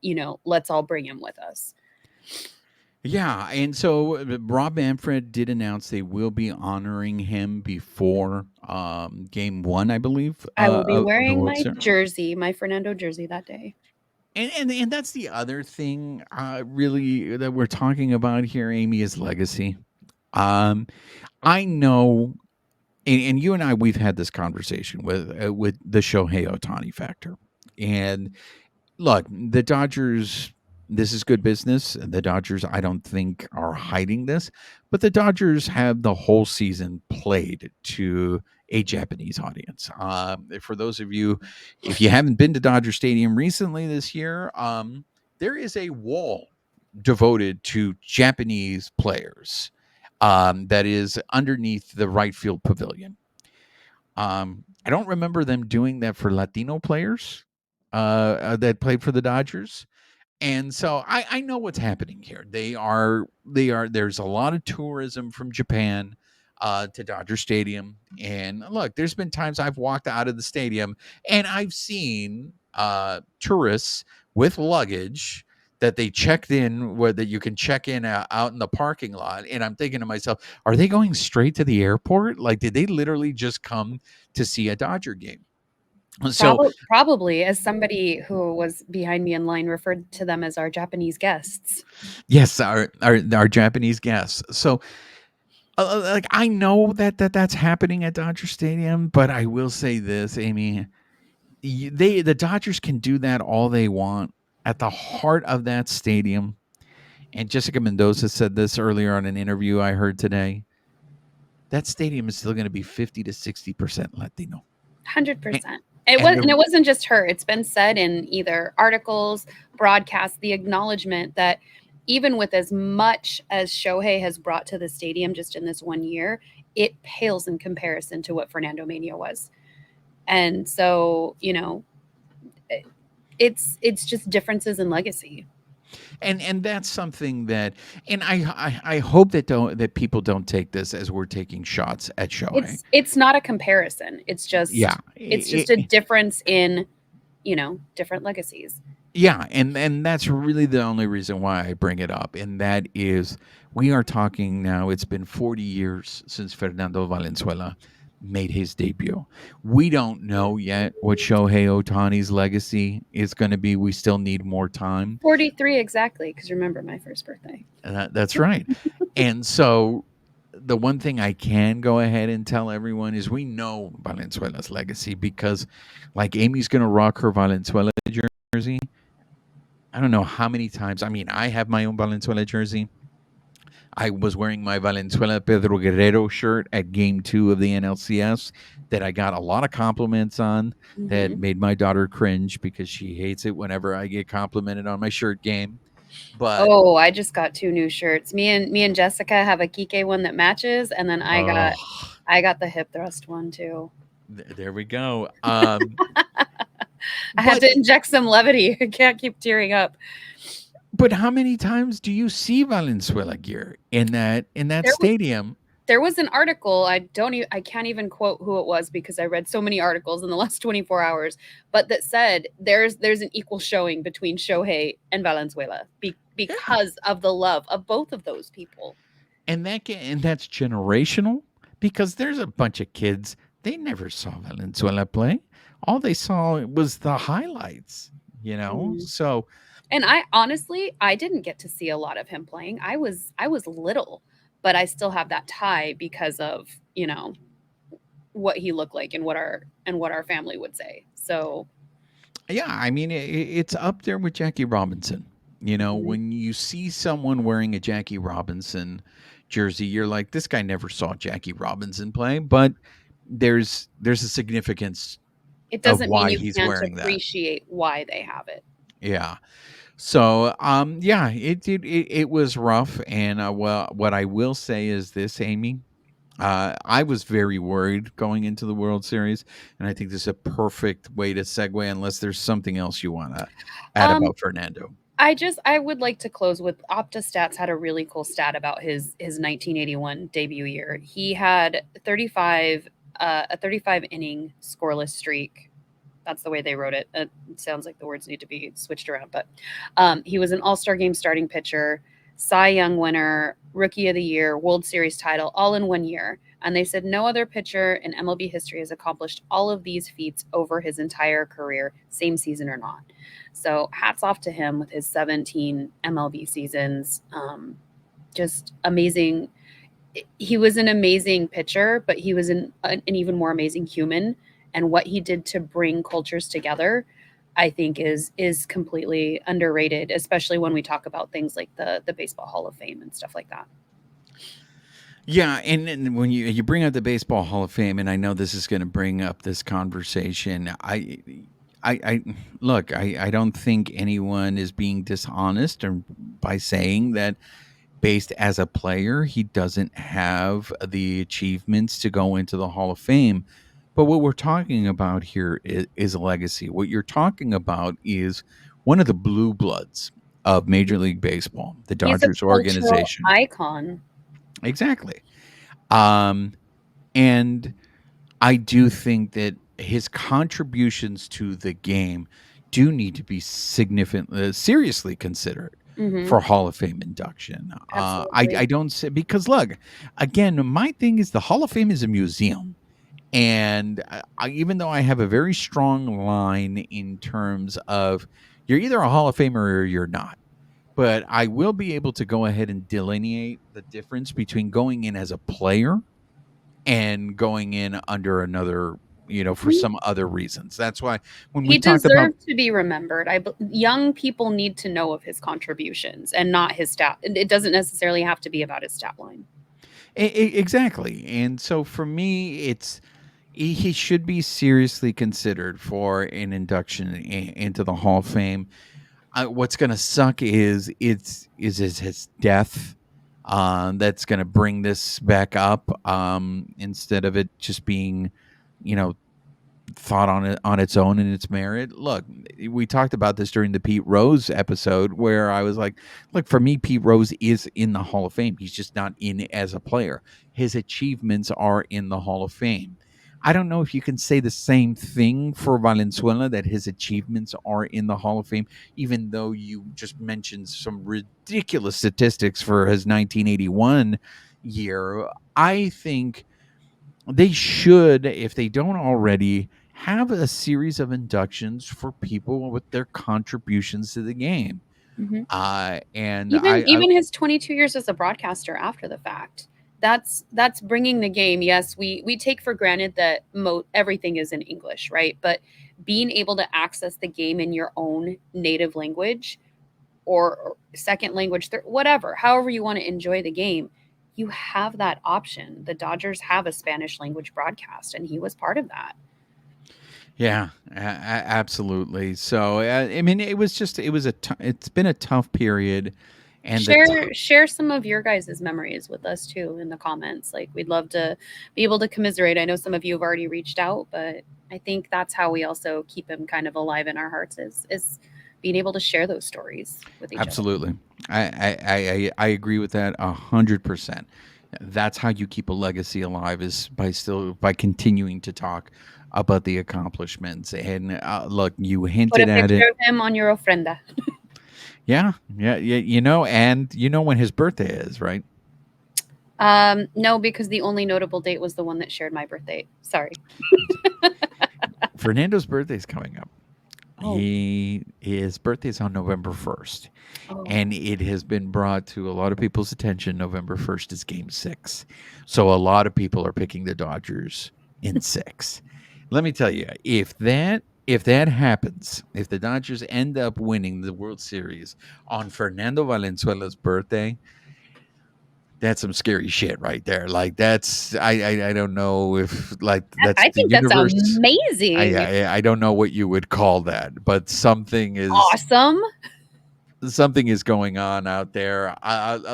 let's all bring him with us. yeah, and so Rob Manfred did announce they will be honoring him before game one, I believe, I will be of the wearing World my Series. jersey, my Fernando jersey that day. And that's the other thing, really, that we're talking about here, Amy, is legacy. Um, I know, and you and I, we've had this conversation with the Shohei Ohtani factor, and look, the Dodgers, this is good business. The Dodgers, I don't think, are hiding this, but the Dodgers have the whole season played to a Japanese audience. For those of you, if you haven't been to Dodger Stadium recently this year, there is a wall devoted to Japanese players that is underneath the right field pavilion. I don't remember them doing that for Latino players that played for the Dodgers. And so I know what's happening here. There's a lot of tourism from Japan to Dodger Stadium. And look, there's been times I've walked out of the stadium and I've seen tourists with luggage that they checked in, where that you can check in out in the parking lot. And I'm thinking to myself, are they going straight to the airport? Like, did they literally just come to see a Dodger game? So Probably, as somebody who was behind me in line referred to them as our Japanese guests. yes, our Japanese guests. So like, I know that's happening at Dodger Stadium, but I will say this, Amy, the Dodgers can do that all they want at the heart of that stadium. And Jessica Mendoza said this earlier on an interview I heard today. That stadium is still going to be 50 to 60% Latino. 100%. It And was, and it wasn't just her. It's been said in either articles, broadcasts, the acknowledgement that even with as much as Shohei has brought to the stadium just in this 1 year, it pales in comparison to what Fernando Mania was. And so, it's just differences in legacy. and that's something that, and I hope that people don't take this as we're taking shots at Shohei. It's not a comparison. It's Yeah, just a difference in, different legacies. yeah, and that's really the only reason why I bring it up, and that is we are talking now. It's been 40 years since Fernando Valenzuela made his debut. We don't know yet what Shohei Ohtani's legacy is going to be. We still need more time. 43 exactly, because remember my first birthday. That's right. And so the one thing I can go ahead and tell everyone is we know Valenzuela's legacy because, like, Amy's going to rock her Valenzuela jersey. I don't know how many times. I mean, I have my own Valenzuela jersey. I was wearing my Valenzuela Pedro Guerrero shirt at game 2 of the NLCS that I got a lot of compliments on that Mhm. made my daughter cringe because she hates it whenever I get complimented on my shirt game. But Oh, I just got 2 new shirts. Me and Jessica have a Kike one that matches, and then oh, I got the hip thrust one too. there we go. I had But to inject some levity. I can't keep tearing up. but how many times do you see Valenzuela gear in that There stadium? There was an article, I can't even quote who it was because I read so many articles in the last 24 hours, but that said there's an equal showing between Shohei and Valenzuela because of the love of both of those people. And that's generational because there's a bunch of kids, they never saw Valenzuela play. All they saw was the highlights, Mhm. So And I didn't get to see a lot of him playing. I was little, but I still have that tie because of, what he looked like and what our family would say. So, yeah, I mean, it's up there with Jackie Robinson. mhm. When you see someone wearing a Jackie Robinson jersey, you're like, this guy never saw Jackie Robinson play, but there's a significance It of doesn't mean why you he's can't wearing that. appreciate why they have it. Yeah. So, yeah, it was rough, and well, what I will say is this, Amy. I was very worried going into the World Series, and I think this is a perfect way to segue. Unless there's something else you want to add Um, about Fernando. I would like to close with OptaStats had a really cool stat about his 1981 debut year. He had 35 a 35 inning scoreless streak. That's the way they wrote it. It sounds like the words need to be switched around, but he was an All-Star game starting pitcher, Cy Young winner, Rookie of the Year, World Series title, all in 1 year. And they said no other pitcher in MLB history has accomplished all of these feats over his entire career, same season or not. So hats off to him with his 17 MLB seasons. Just amazing. He was an amazing pitcher, but he was an even more amazing human. And what he did to bring cultures together, I think is completely underrated, especially when we talk about things like the Baseball Hall of Fame and stuff like that. Yeah, and when you bring up the Baseball Hall of Fame, and I know this is going to bring up this conversation, I look, I don't think anyone is being dishonest or by saying that based as a player, he doesn't have the achievements to go into the Hall of Fame. But what we're talking about here is a legacy. What you're talking about is one of the blue bloods of Major League Baseball, the He's a Dodgers cultural organization. icon. Exactly. Um, and I do think that his contributions to the game do need to be significantly, seriously considered Hmm. for Hall of Fame induction. I Absolutely. don't say because look, again, my thing is the Hall of Fame is a museum, and even though I have a very strong line in terms of you're either a Hall of Famer or you're not. But I will be able to go ahead and delineate the difference between going in as a player and going in under another, for some other reasons. That's why when we He talked about deserved to be remembered. Young people need to know of his contributions and not his stat. It doesn't necessarily have to be about his stat line. exactly, and so for me, he should be seriously considered for an induction into the Hall of Fame. What's going to suck is his death. That's going to bring this back up instead of it just being, you know, thought on it on its own and its merit. Look, we talked about this during the Pete Rose episode where I was like, look, for me, Pete Rose is in the Hall of Fame. He's just not in as a player. His achievements are in the Hall of Fame. I don't know if you can say the same thing for Valenzuela, that his achievements are in the Hall of Fame, even though you just mentioned some ridiculous statistics for his 1981 year. I think they should, if they don't already, have a series of inductions for people with their contributions to the game. Hmm. And I Even his 22 years as a broadcaster after the fact. That's bringing the game. Yes, we take for granted that everything is in English, right? But being able to access the game in your own native language or second language, whatever, however you want to enjoy the game, you have that option. The Dodgers have a Spanish language broadcast, and he was part of that. yeah, absolutely. So I mean, it's been a tough period, and the Share some of your guys' memories with us too in the comments. Like we'd love to be able to commiserate. I know some of you have already reached out, but I think that's how we also keep him kind of alive in our hearts is being able to share those stories with each other. absolutely, I agree with that 100%. That's how you keep a legacy alive, is by continuing to talk about the accomplishments. And look, you Put a hinted at picture it. of him on your ofrenda. Yeah, yeah, yeah. And you know when his birthday is, right? No, because the only notable date was the one that shared my birthday. Sorry. Fernando's birthday is coming up. Oh, His birthday is on November 1st, oh. and it has been brought to a lot of people's attention. November 1st is Game 6, so a lot of people are picking the Dodgers in 6. Let me tell you, if that happens, if the Dodgers end up winning the World Series on Fernando Valenzuela's birthday, that's some scary shit right there. Like that's I don't know if like that's I the think that's universe. amazing. I don't know what you would call that, but Awesome. something is going on out there.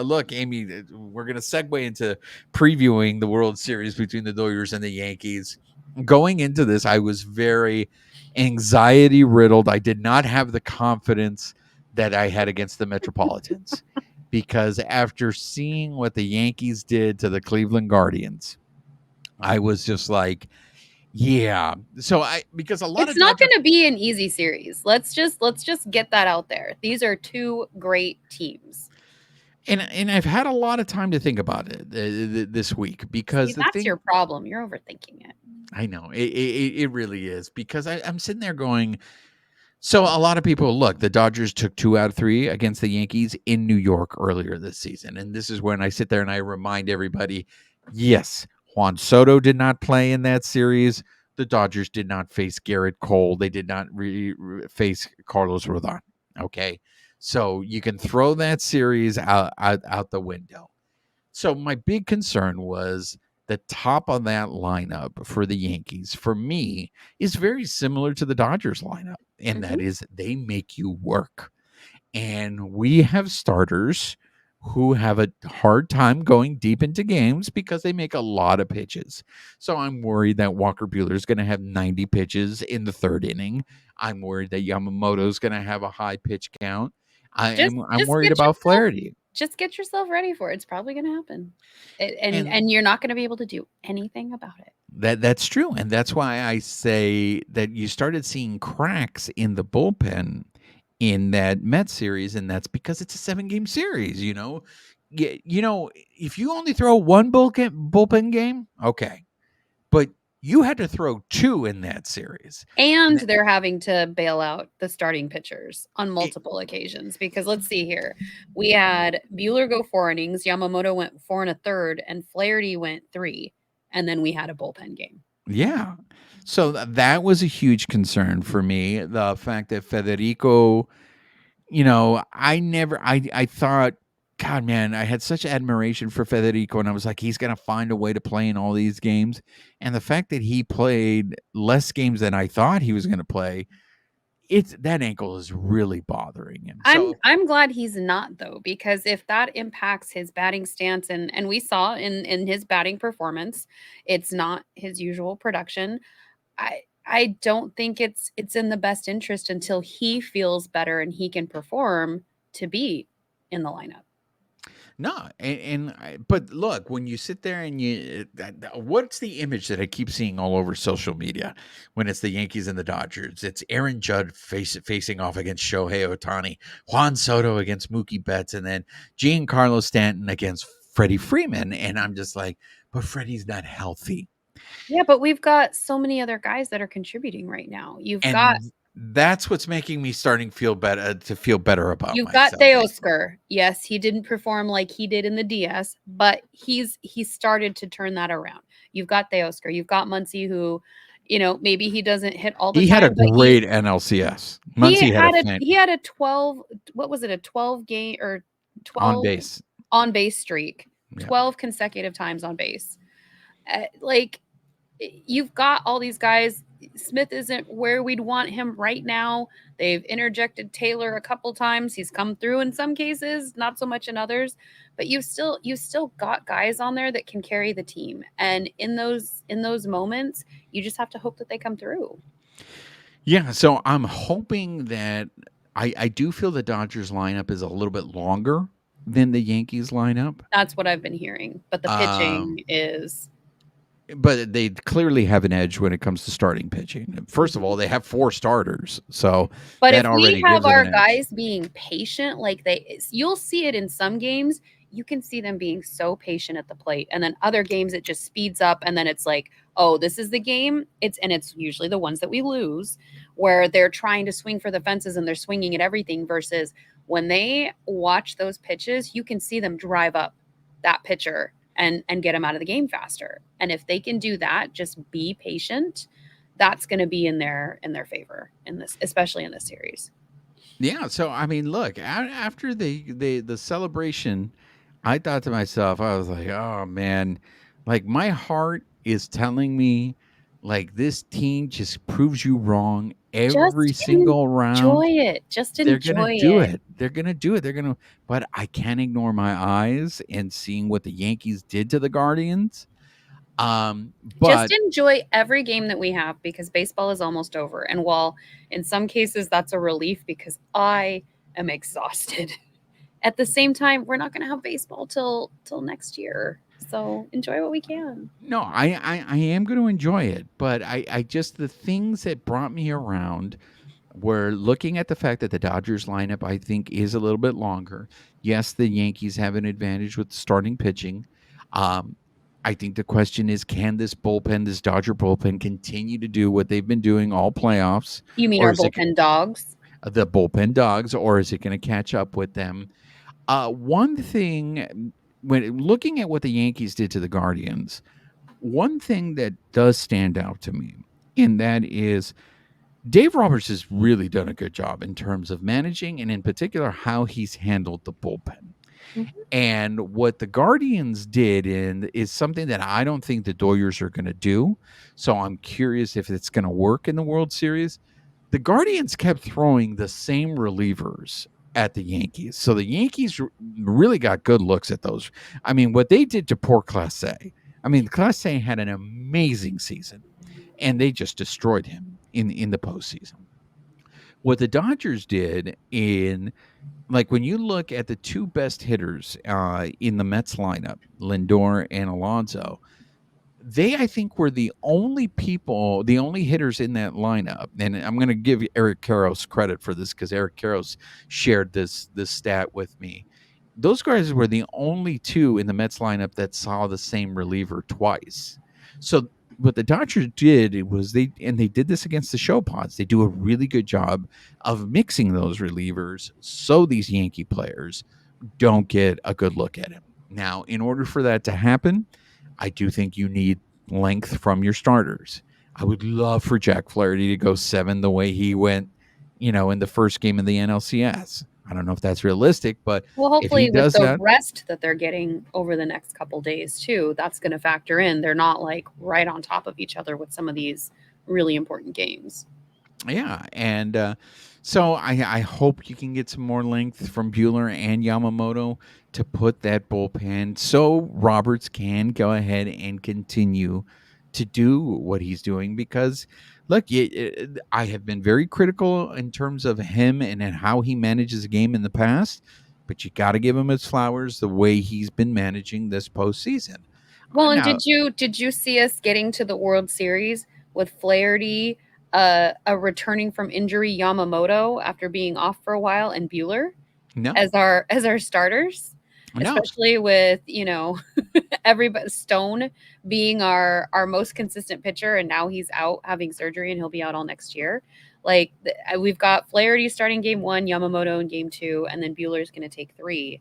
Look, Amy, we're going to segue into previewing the World Series between the Dodgers and the Yankees. Going into this, I was very anxiety riddled. I did not have the confidence that I had against the Metropolitans because after seeing what the Yankees did to the Cleveland Guardians, I was just like, yeah. So because a lot It's of not Dodger going to be an easy series. Let's just get that out there. These are two great teams. and I've had a lot of time to think about it this week because See, the that's thing your problem. You're overthinking it. I know it really is because I'm sitting there going. So a lot of people look. The Dodgers took 2 out of 3 against the Yankees in New York earlier this season, and this is when I sit there and I remind everybody, yes, Juan Soto did not play in that series. The Dodgers did not face Garrett Cole. They did not face Carlos Rodon. Okay, so you can throw that series out the window. So my big concern was the top of that lineup for the Yankees, for me, is very similar to the Dodgers lineup, and that Mhm. is they make you work. And we have starters who have a hard time going deep into games because they make a lot of pitches. So I'm worried that Walker Buehler is going to have 90 pitches in the third inning. I'm worried that Yamamoto is going to have a high pitch count. Just I'm just worried get about yourself Flaherty. just get yourself ready for it. It's probably going to happen. And And and you're not going to be able to do anything about it. that's true, and that's why I say that you started seeing cracks in the bullpen in that Mets series, and that's because it's a 7-game series. If you only throw one bullpen game, okay, but you had to throw 2 in that series. And That- they're having to bail out the starting pitchers on it- multiple occasions because let's see here. We had Bueller go 4 innings, Yamamoto went 4 1/3, and Flaherty went 3. And then we had a bullpen game. yeah, so that was a huge concern for me. The fact that Federico I thought, God, man, I had such admiration for Federico, and I was like, he's going to find a way to play in all these games. And the fact that he played less games than I thought he was going to play, that ankle is really bothering him. I'm glad he's not though, because if that impacts his batting stance and we saw in his batting performance, it's not his usual production. I don't think it's in the best interest until he feels better and he can perform to be in the lineup. No, but look, when you sit there and what's the image that I keep seeing all over social media when it's the Yankees and the Dodgers? It's Aaron Judd facing off against Shohei Ohtani, Juan Soto against Mookie Betts, and then Giancarlo Stanton against Freddie Freeman. And I'm just like, but Freddie's not healthy. Yeah, but we've got so many other guys that are contributing right now. And that's what's making me starting feel better about You've got myself. Teoscar. Yes, he didn't perform like he did in the DS, but he started to turn that around. You've got Teoscar. You've got Muncy, who, maybe he doesn't hit all the He time. had a But great NLCS. he Muncy had had a he had a 12. What was it? A 12 game or on 12 base. on base streak. Yeah. 12 consecutive times on base. Like you've got all these guys. Smith isn't where we'd want him right now. They've interjected Taylor a couple times. He's come through in some cases, not so much in others. But you've still got guys on there that can carry the team. And in those moments, you just have to hope that they come through. Yeah, so I'm hoping that I do feel the Dodgers lineup is a little bit longer than the Yankees lineup. That's what I've been hearing. But the pitching is. But they clearly have an edge when it comes to starting pitching. First of all, they have 4 starters, so But that if we already have gives them our an edge. guys being patient, you'll see it in some games. You can see them being so patient at the plate, and then other games it just speeds up, and then it's like, oh, this is the game. It's usually the ones that we lose, where they're trying to swing for the fences and they're swinging at everything. Versus when they watch those pitches, you can see them drive up that pitcher and get them out of the game faster. And if they can do that, just be patient. That's going to be in their favor in this, especially in this series. Yeah, so I mean, look, after the celebration I thought to myself, I was like, oh man, like my heart is telling me like this team just proves you wrong every Just single enjoy round. it. Just They're gonna enjoy do it. it. They're gonna do it. They're gonna, but I can't ignore my eyes and seeing what the Yankees did to the Guardians. Just But enjoy every game that we have because baseball is almost over. And while in some cases that's a relief because I am exhausted, at the same time, we're not going to have baseball till next year. So enjoy what we can. no, I am going to enjoy it. But I just the things that brought me around we're looking at the fact that the Dodgers lineup, I think, is a little bit longer. Yes, the Yankees have an advantage with starting pitching. Um, I think the question is, can this bullpen, this Dodger bullpen, continue to do what they've been doing all playoffs, You mean or our is it bullpen dogs? the bullpen dogs, or is it going to catch up with them? One thing, when looking at what the Yankees did to the Guardians, one thing that does stand out to me, and that is Dave Roberts has really done a good job in terms of managing and in particular how he's handled the bullpen. Mhm. And what the Guardians did is something that I don't think the Doyers are going to do. So I'm curious if it's going to work in the World Series. The Guardians kept throwing the same relievers at the Yankees. So the Yankees really got good looks at those. I mean, what they did to poor Class A. I mean, Class A had an amazing season and they just destroyed him in the postseason. What the Dodgers did in like when you look at the two best hitters in the Mets lineup, Lindor and Alonso, they I think were the only people, the only hitters in that lineup. And I'm going to give Eric Karros credit for this because Eric Karros shared this stat with me. Those guys were the only two in the Mets lineup that saw the same reliever twice. So what the Dodgers did was they did this against the show pods. They do a really good job of mixing those relievers so these Yankee players don't get a good look at him. Now, in order for that to happen, I do think you need length from your starters. I would love for Jack Flaherty to go 7 the way he went, in the first game of the NLCS. I don't know if that's realistic, but Well, if he hopefully with does the that, rest that they're getting over the next couple days too, that's going to factor in. They're not like right on top of each other with some of these really important games. yeah. And so I hope you can get some more length from Bueller and Yamamoto to put that bullpen so Roberts can go ahead and continue to do what he's doing because look, I have been very critical in terms of him and how he manages a game in the past, but you got to give him his flowers the way he's been managing this postseason. Well, and Now, did you see us getting to the World Series with Flaherty, a returning from injury Yamamoto after being off for a while, and Bueller no, as our starters, no, especially with everybody Stone being our most consistent pitcher, and now he's out having surgery and he'll be out all next year. Like we've got Flaherty starting game 1, Yamamoto in game 2, and then Bueller's going to take 3.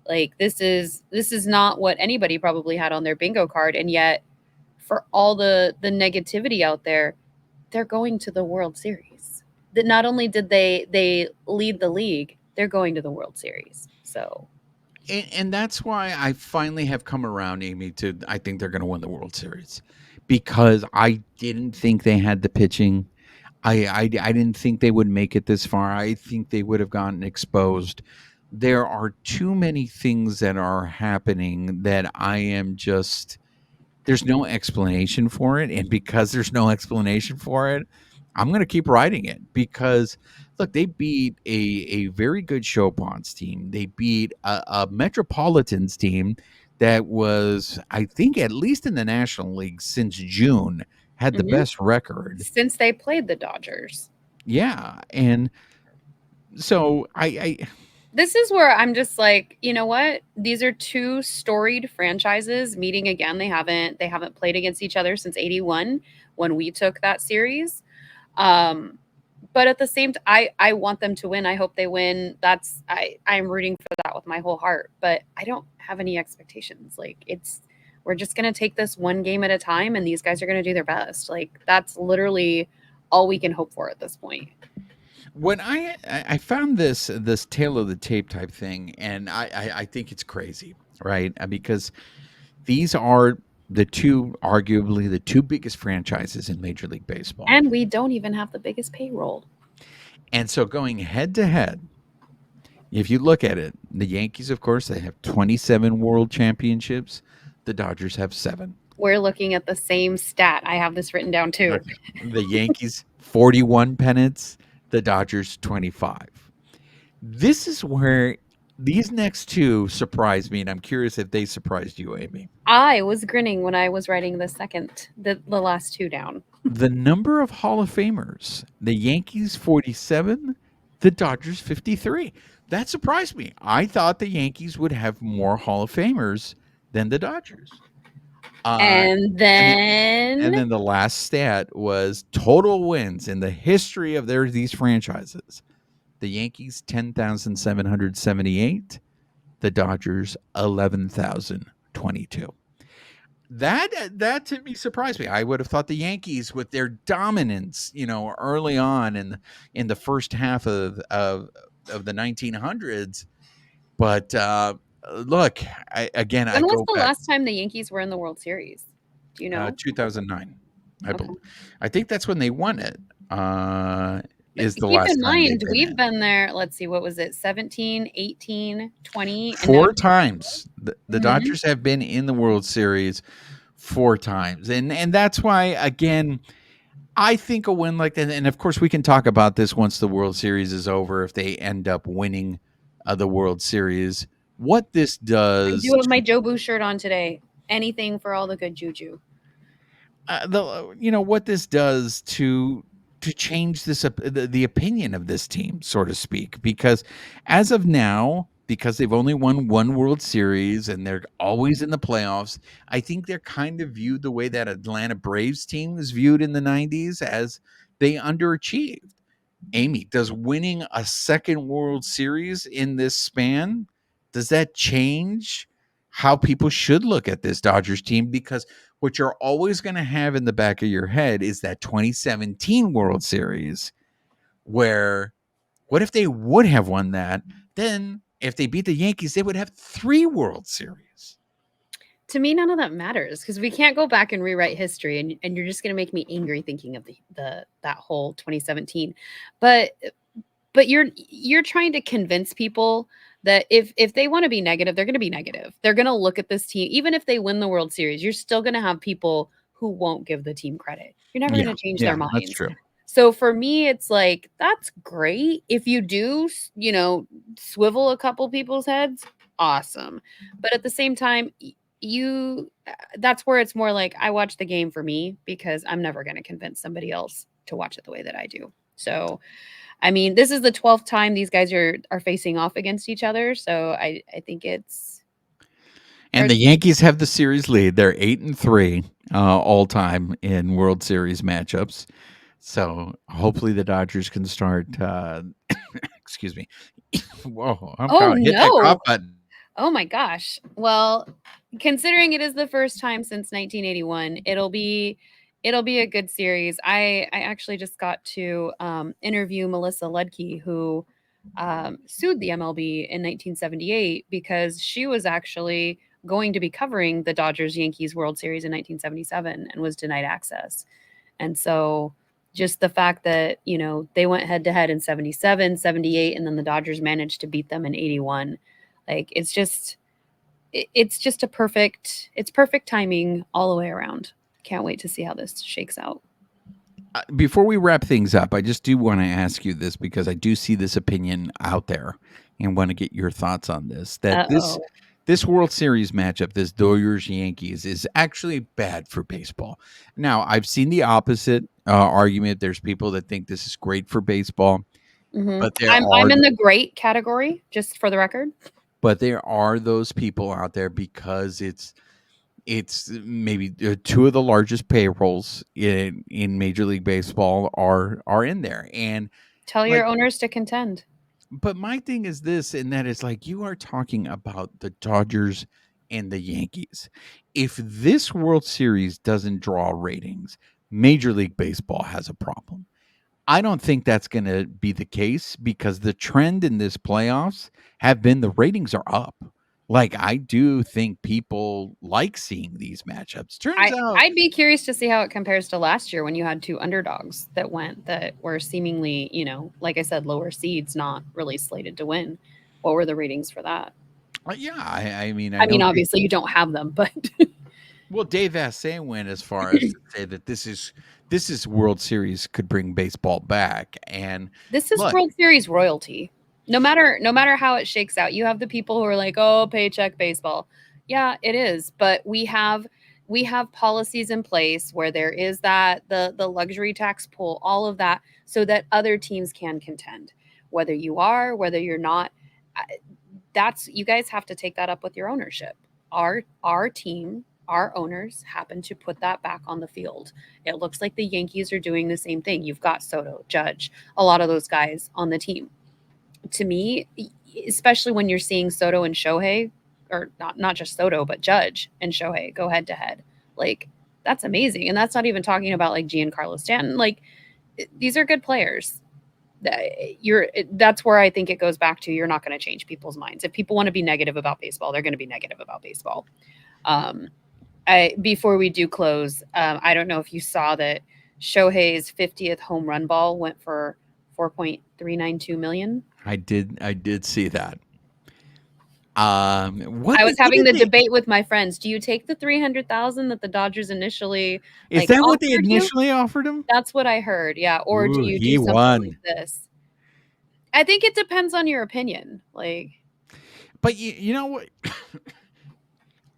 Like this is not what anybody probably had on their bingo card, and yet for all the negativity out there, they're going to the World Series. That not only did they lead the league, they're going to the World Series. So and that's why I finally have come around, Amy, to I think they're going to win the World Series because I didn't think they had the pitching. I didn't think they would make it this far. I think they would have gotten exposed. There are too many things that are happening that I am just there's no explanation for it, and because there's no explanation for it, I'm going to keep writing it because look, they beat a very good Chopin's team. They beat a Metropolitans team that was, I think, at least in the National League since June, had the mhm. best record. Since they played the Dodgers. Yeah, and so I This is where I'm just like, you know what? These are two storied franchises meeting again. They haven't played against each other since 81 when we took that series. Um, but at the same time, I want them to win. I hope they win. I'm rooting for that with my whole heart. But I don't have any expectations. Like we're just gonna take this one game at a time, and these guys are gonna do their best. Like that's literally all we can hope for at this point. When I found this tail of the tape type thing, and I think it's crazy, right? Because these are arguably the two biggest franchises in Major League Baseball, And we don't even have the biggest payroll. and so going head to head, if you look at it, the Yankees, of course, they have 27 World Championships. The Dodgers have 7. We're looking at the same stat. I have this written down too. Okay. The Yankees 41 pennants. The Dodgers 25. This is where these next two surprised me, and I'm curious if they surprised you, Amy. I was grinning when I was writing the last two down. The number of Hall of Famers, the Yankees 47, the Dodgers 53. That surprised me. I thought the Yankees would have more Hall of Famers than the Dodgers. And then And then the last stat was total wins in the history of these franchises. The Yankees 10,778, the Dodgers 11,022. That to me surprised me. I would have thought the Yankees, with their dominance, early on in the first half of the 1900s. But look, I when was go the back last time the Yankees were in the World Series? Do you know? 2009. Okay. I think that's when they won it. Is the Keep last in time mind, they've we've in. been there. Let's see, what was it? 17, 18, 20? And 4 now, times. The Mhm. Dodgers have been in the World Series 4 times. And that's why, again, I think a win like that, and of course we can talk about this once the World Series is over, if they end up winning the World Series, what this I does do have my Jobu shirt on today. Anything for all the good juju. what this does to change the opinion of this team, so to speak, because as of now, because they've only won one World Series and they're always in the playoffs, I think they're kind of viewed the way that Atlanta Braves team was viewed in the 90s, as they underachieved. Amy, does winning a second World Series in this span, does that change how people should look at this Dodgers team? Because what you're always going to have in the back of your head is that 2017 World Series, where what if they would have won that? Then if they beat the Yankees, they would have 3 World Series. To me, none of that matters because we can't go back and rewrite history, and you're just going to make me angry thinking of that whole 2017. But you're trying to convince people that if they want to be negative, they're going to be negative. They're going to look at this team, even if they win the World Series. You're still going to have people who won't give the team credit. You're never going to change their minds. That's true. So for me, it's like, that's great. If you do, swivel a couple people's heads, awesome. But at the same time, that's where it's more like, I watch the game for me because I'm never going to convince somebody else to watch it the way that I do. So, I mean, this is the 12th time these guys are facing off against each other. So I think it's. And the Yankees have the series lead. They're 8-3 all time in World Series matchups. So hopefully the Dodgers can start. Excuse me. Whoa! Hit that cough button. Oh my gosh. Well, considering it is the first time since 1981, it'll be a good series. I actually just got to interview Melissa Ledke, who sued the MLB in 1978 because she was actually going to be covering the Dodgers Yankees World Series in 1977 and was denied access. And so just the fact that, they went head to head in 77, 78, and then the Dodgers managed to beat them in 81. Like, it's just perfect timing all the way around. Can't wait to see how this shakes out. Before we wrap things up, I just do want to ask you this, because I do see this opinion out there and want to get your thoughts on this. That this World Series matchup, this Dodgers Yankees, is actually bad for baseball. Now, I've seen the opposite argument. There's people that think this is great for baseball, but I'm in the great category, just for the record. But there are those people out there, because it's maybe 2 of the largest payrolls in Major League Baseball are in there. And tell your owners to contend. But my thing is this, and that is, like, you are talking about the Dodgers and the Yankees. If this World Series doesn't draw ratings, Major League Baseball has a problem. I don't think that's going to be the case because the trend in this playoffs have been the ratings are up. Like I do think people like seeing these matchups. Turns out, I'd be curious to see how it compares to last year when you had two underdogs that were seemingly, like I said, lower seeds, not really slated to win. What were the ratings for that? yeah, I mean, I mean, know. obviously you don't have them, but Well, Dave Assay went as far as to say that this is World Series could bring baseball back, and this is look, World Series royalty. No matter how it shakes out, you have the people who are like, "Oh, paycheck baseball." Yeah, it is, but we have policies in place where there is that the luxury tax pool, all of that, so that other teams can contend. Whether you're not, that's you guys have to take that up with your ownership. Our team, our owners happen to put that back on the field. It looks like the Yankees are doing the same thing. You've got Soto, Judge, a lot of those guys on the team. To me, especially when you're seeing Soto and Shohei, or not just Soto, but Judge and Shohei go head to head, like that's amazing. And that's not even talking about like Giancarlo Stanton. Like these are good players. That's where I think it goes back to, you're not going to change people's minds. If people want to be negative about baseball, they're going to be negative about baseball. Before we do close, I don't know if you saw that Shohei's 50th home run ball went for 4.392 million. I did see that. I was having the debate with my friends. Do you take the 300,000 that the Dodgers initially Is that what they offered you? initially offered him? That's what I heard. Yeah, or do you he do something won. like this? I think it depends on your opinion. But you know what?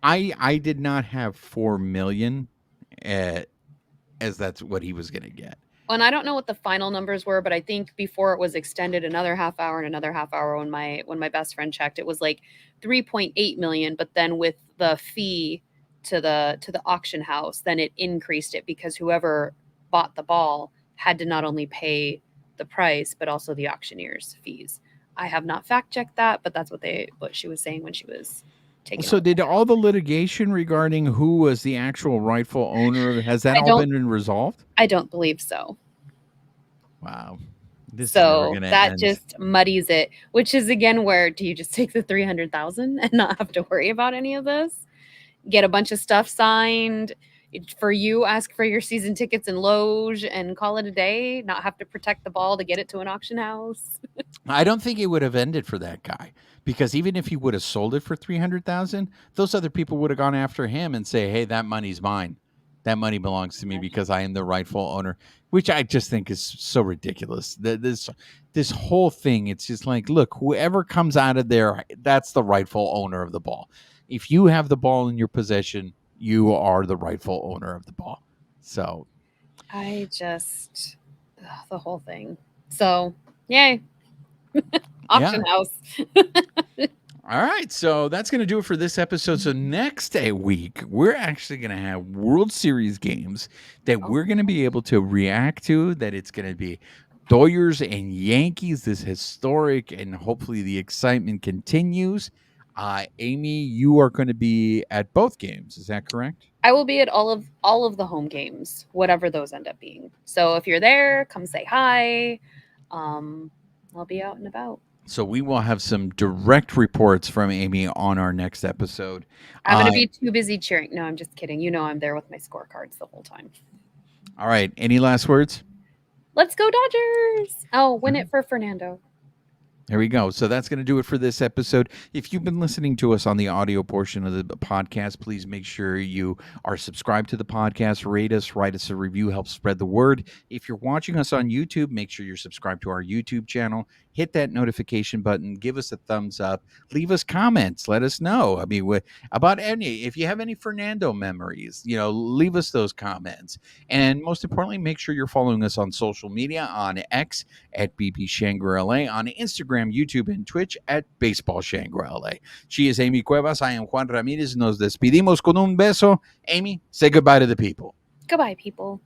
I did not have 4 million as that's what he was going to get. And I don't know what the final numbers were, but I think before it was extended another half hour and another half hour, when my best friend checked, it was like 3.8 million. But then with the fee to the auction house, then it increased it because whoever bought the ball had to not only pay the price but also the auctioneer's fees. I have not fact checked that, but that's what she was saying when she was taking. So did all the litigation regarding who was the actual rightful owner, has that all been resolved? I don't believe so. Wow. This so is never gonna that end. just muddies it, which is again where do you just take the 300,000 and not have to worry about any of this? Get a bunch of stuff signed for you, ask for your season tickets and loge and call it a day, not have to protect the ball to get it to an auction house. I don't think it would have ended for that guy, because even if he would have sold it for 300,000, those other people would have gone after him and say, "Hey, that money's mine. That money belongs to me because I am the rightful owner," which I just think is so ridiculous. This whole thing, it's just like, look, whoever comes out of there, that's the rightful owner of the ball. If you have the ball in your possession, you are the rightful owner of the ball. So The whole thing. So, yay. Auction house. All right, so that's going to do it for this episode. So next week, we're actually going to have World Series games that we're going to be able to react to, that it's going to be Dodgers and Yankees, this historic, and hopefully the excitement continues. Amie, you are going to be at both games. Is that correct? I will be at all of the home games, whatever those end up being. So if you're there, come say hi. I'll be out and about. So we will have some direct reports from Amie on our next episode. I'm going to be too busy cheering. No, I'm just kidding. You know I'm there with my scorecards the whole time. All right. Any last words? Let's go Dodgers. Oh, win it for Fernando. There we go. So that's going to do it for this episode. If you've been listening to us on the audio portion of the podcast, please make sure you are subscribed to the podcast, rate us, write us a review, help spread the word. If you're watching us on YouTube, make sure you're subscribed to our YouTube channel. Hit that notification button, give us a thumbs up, leave us comments, let us know. I mean, if you have any Fernando memories, leave us those comments. And most importantly, make sure you're following us on social media, on X at BP Shangri-La, on Instagram, YouTube, and Twitch at Baseball Shangri-La. She is Amie Cuevas. I am Juan Ramirez. Nos despedimos con un beso. Amie, say goodbye to the people. Goodbye, people.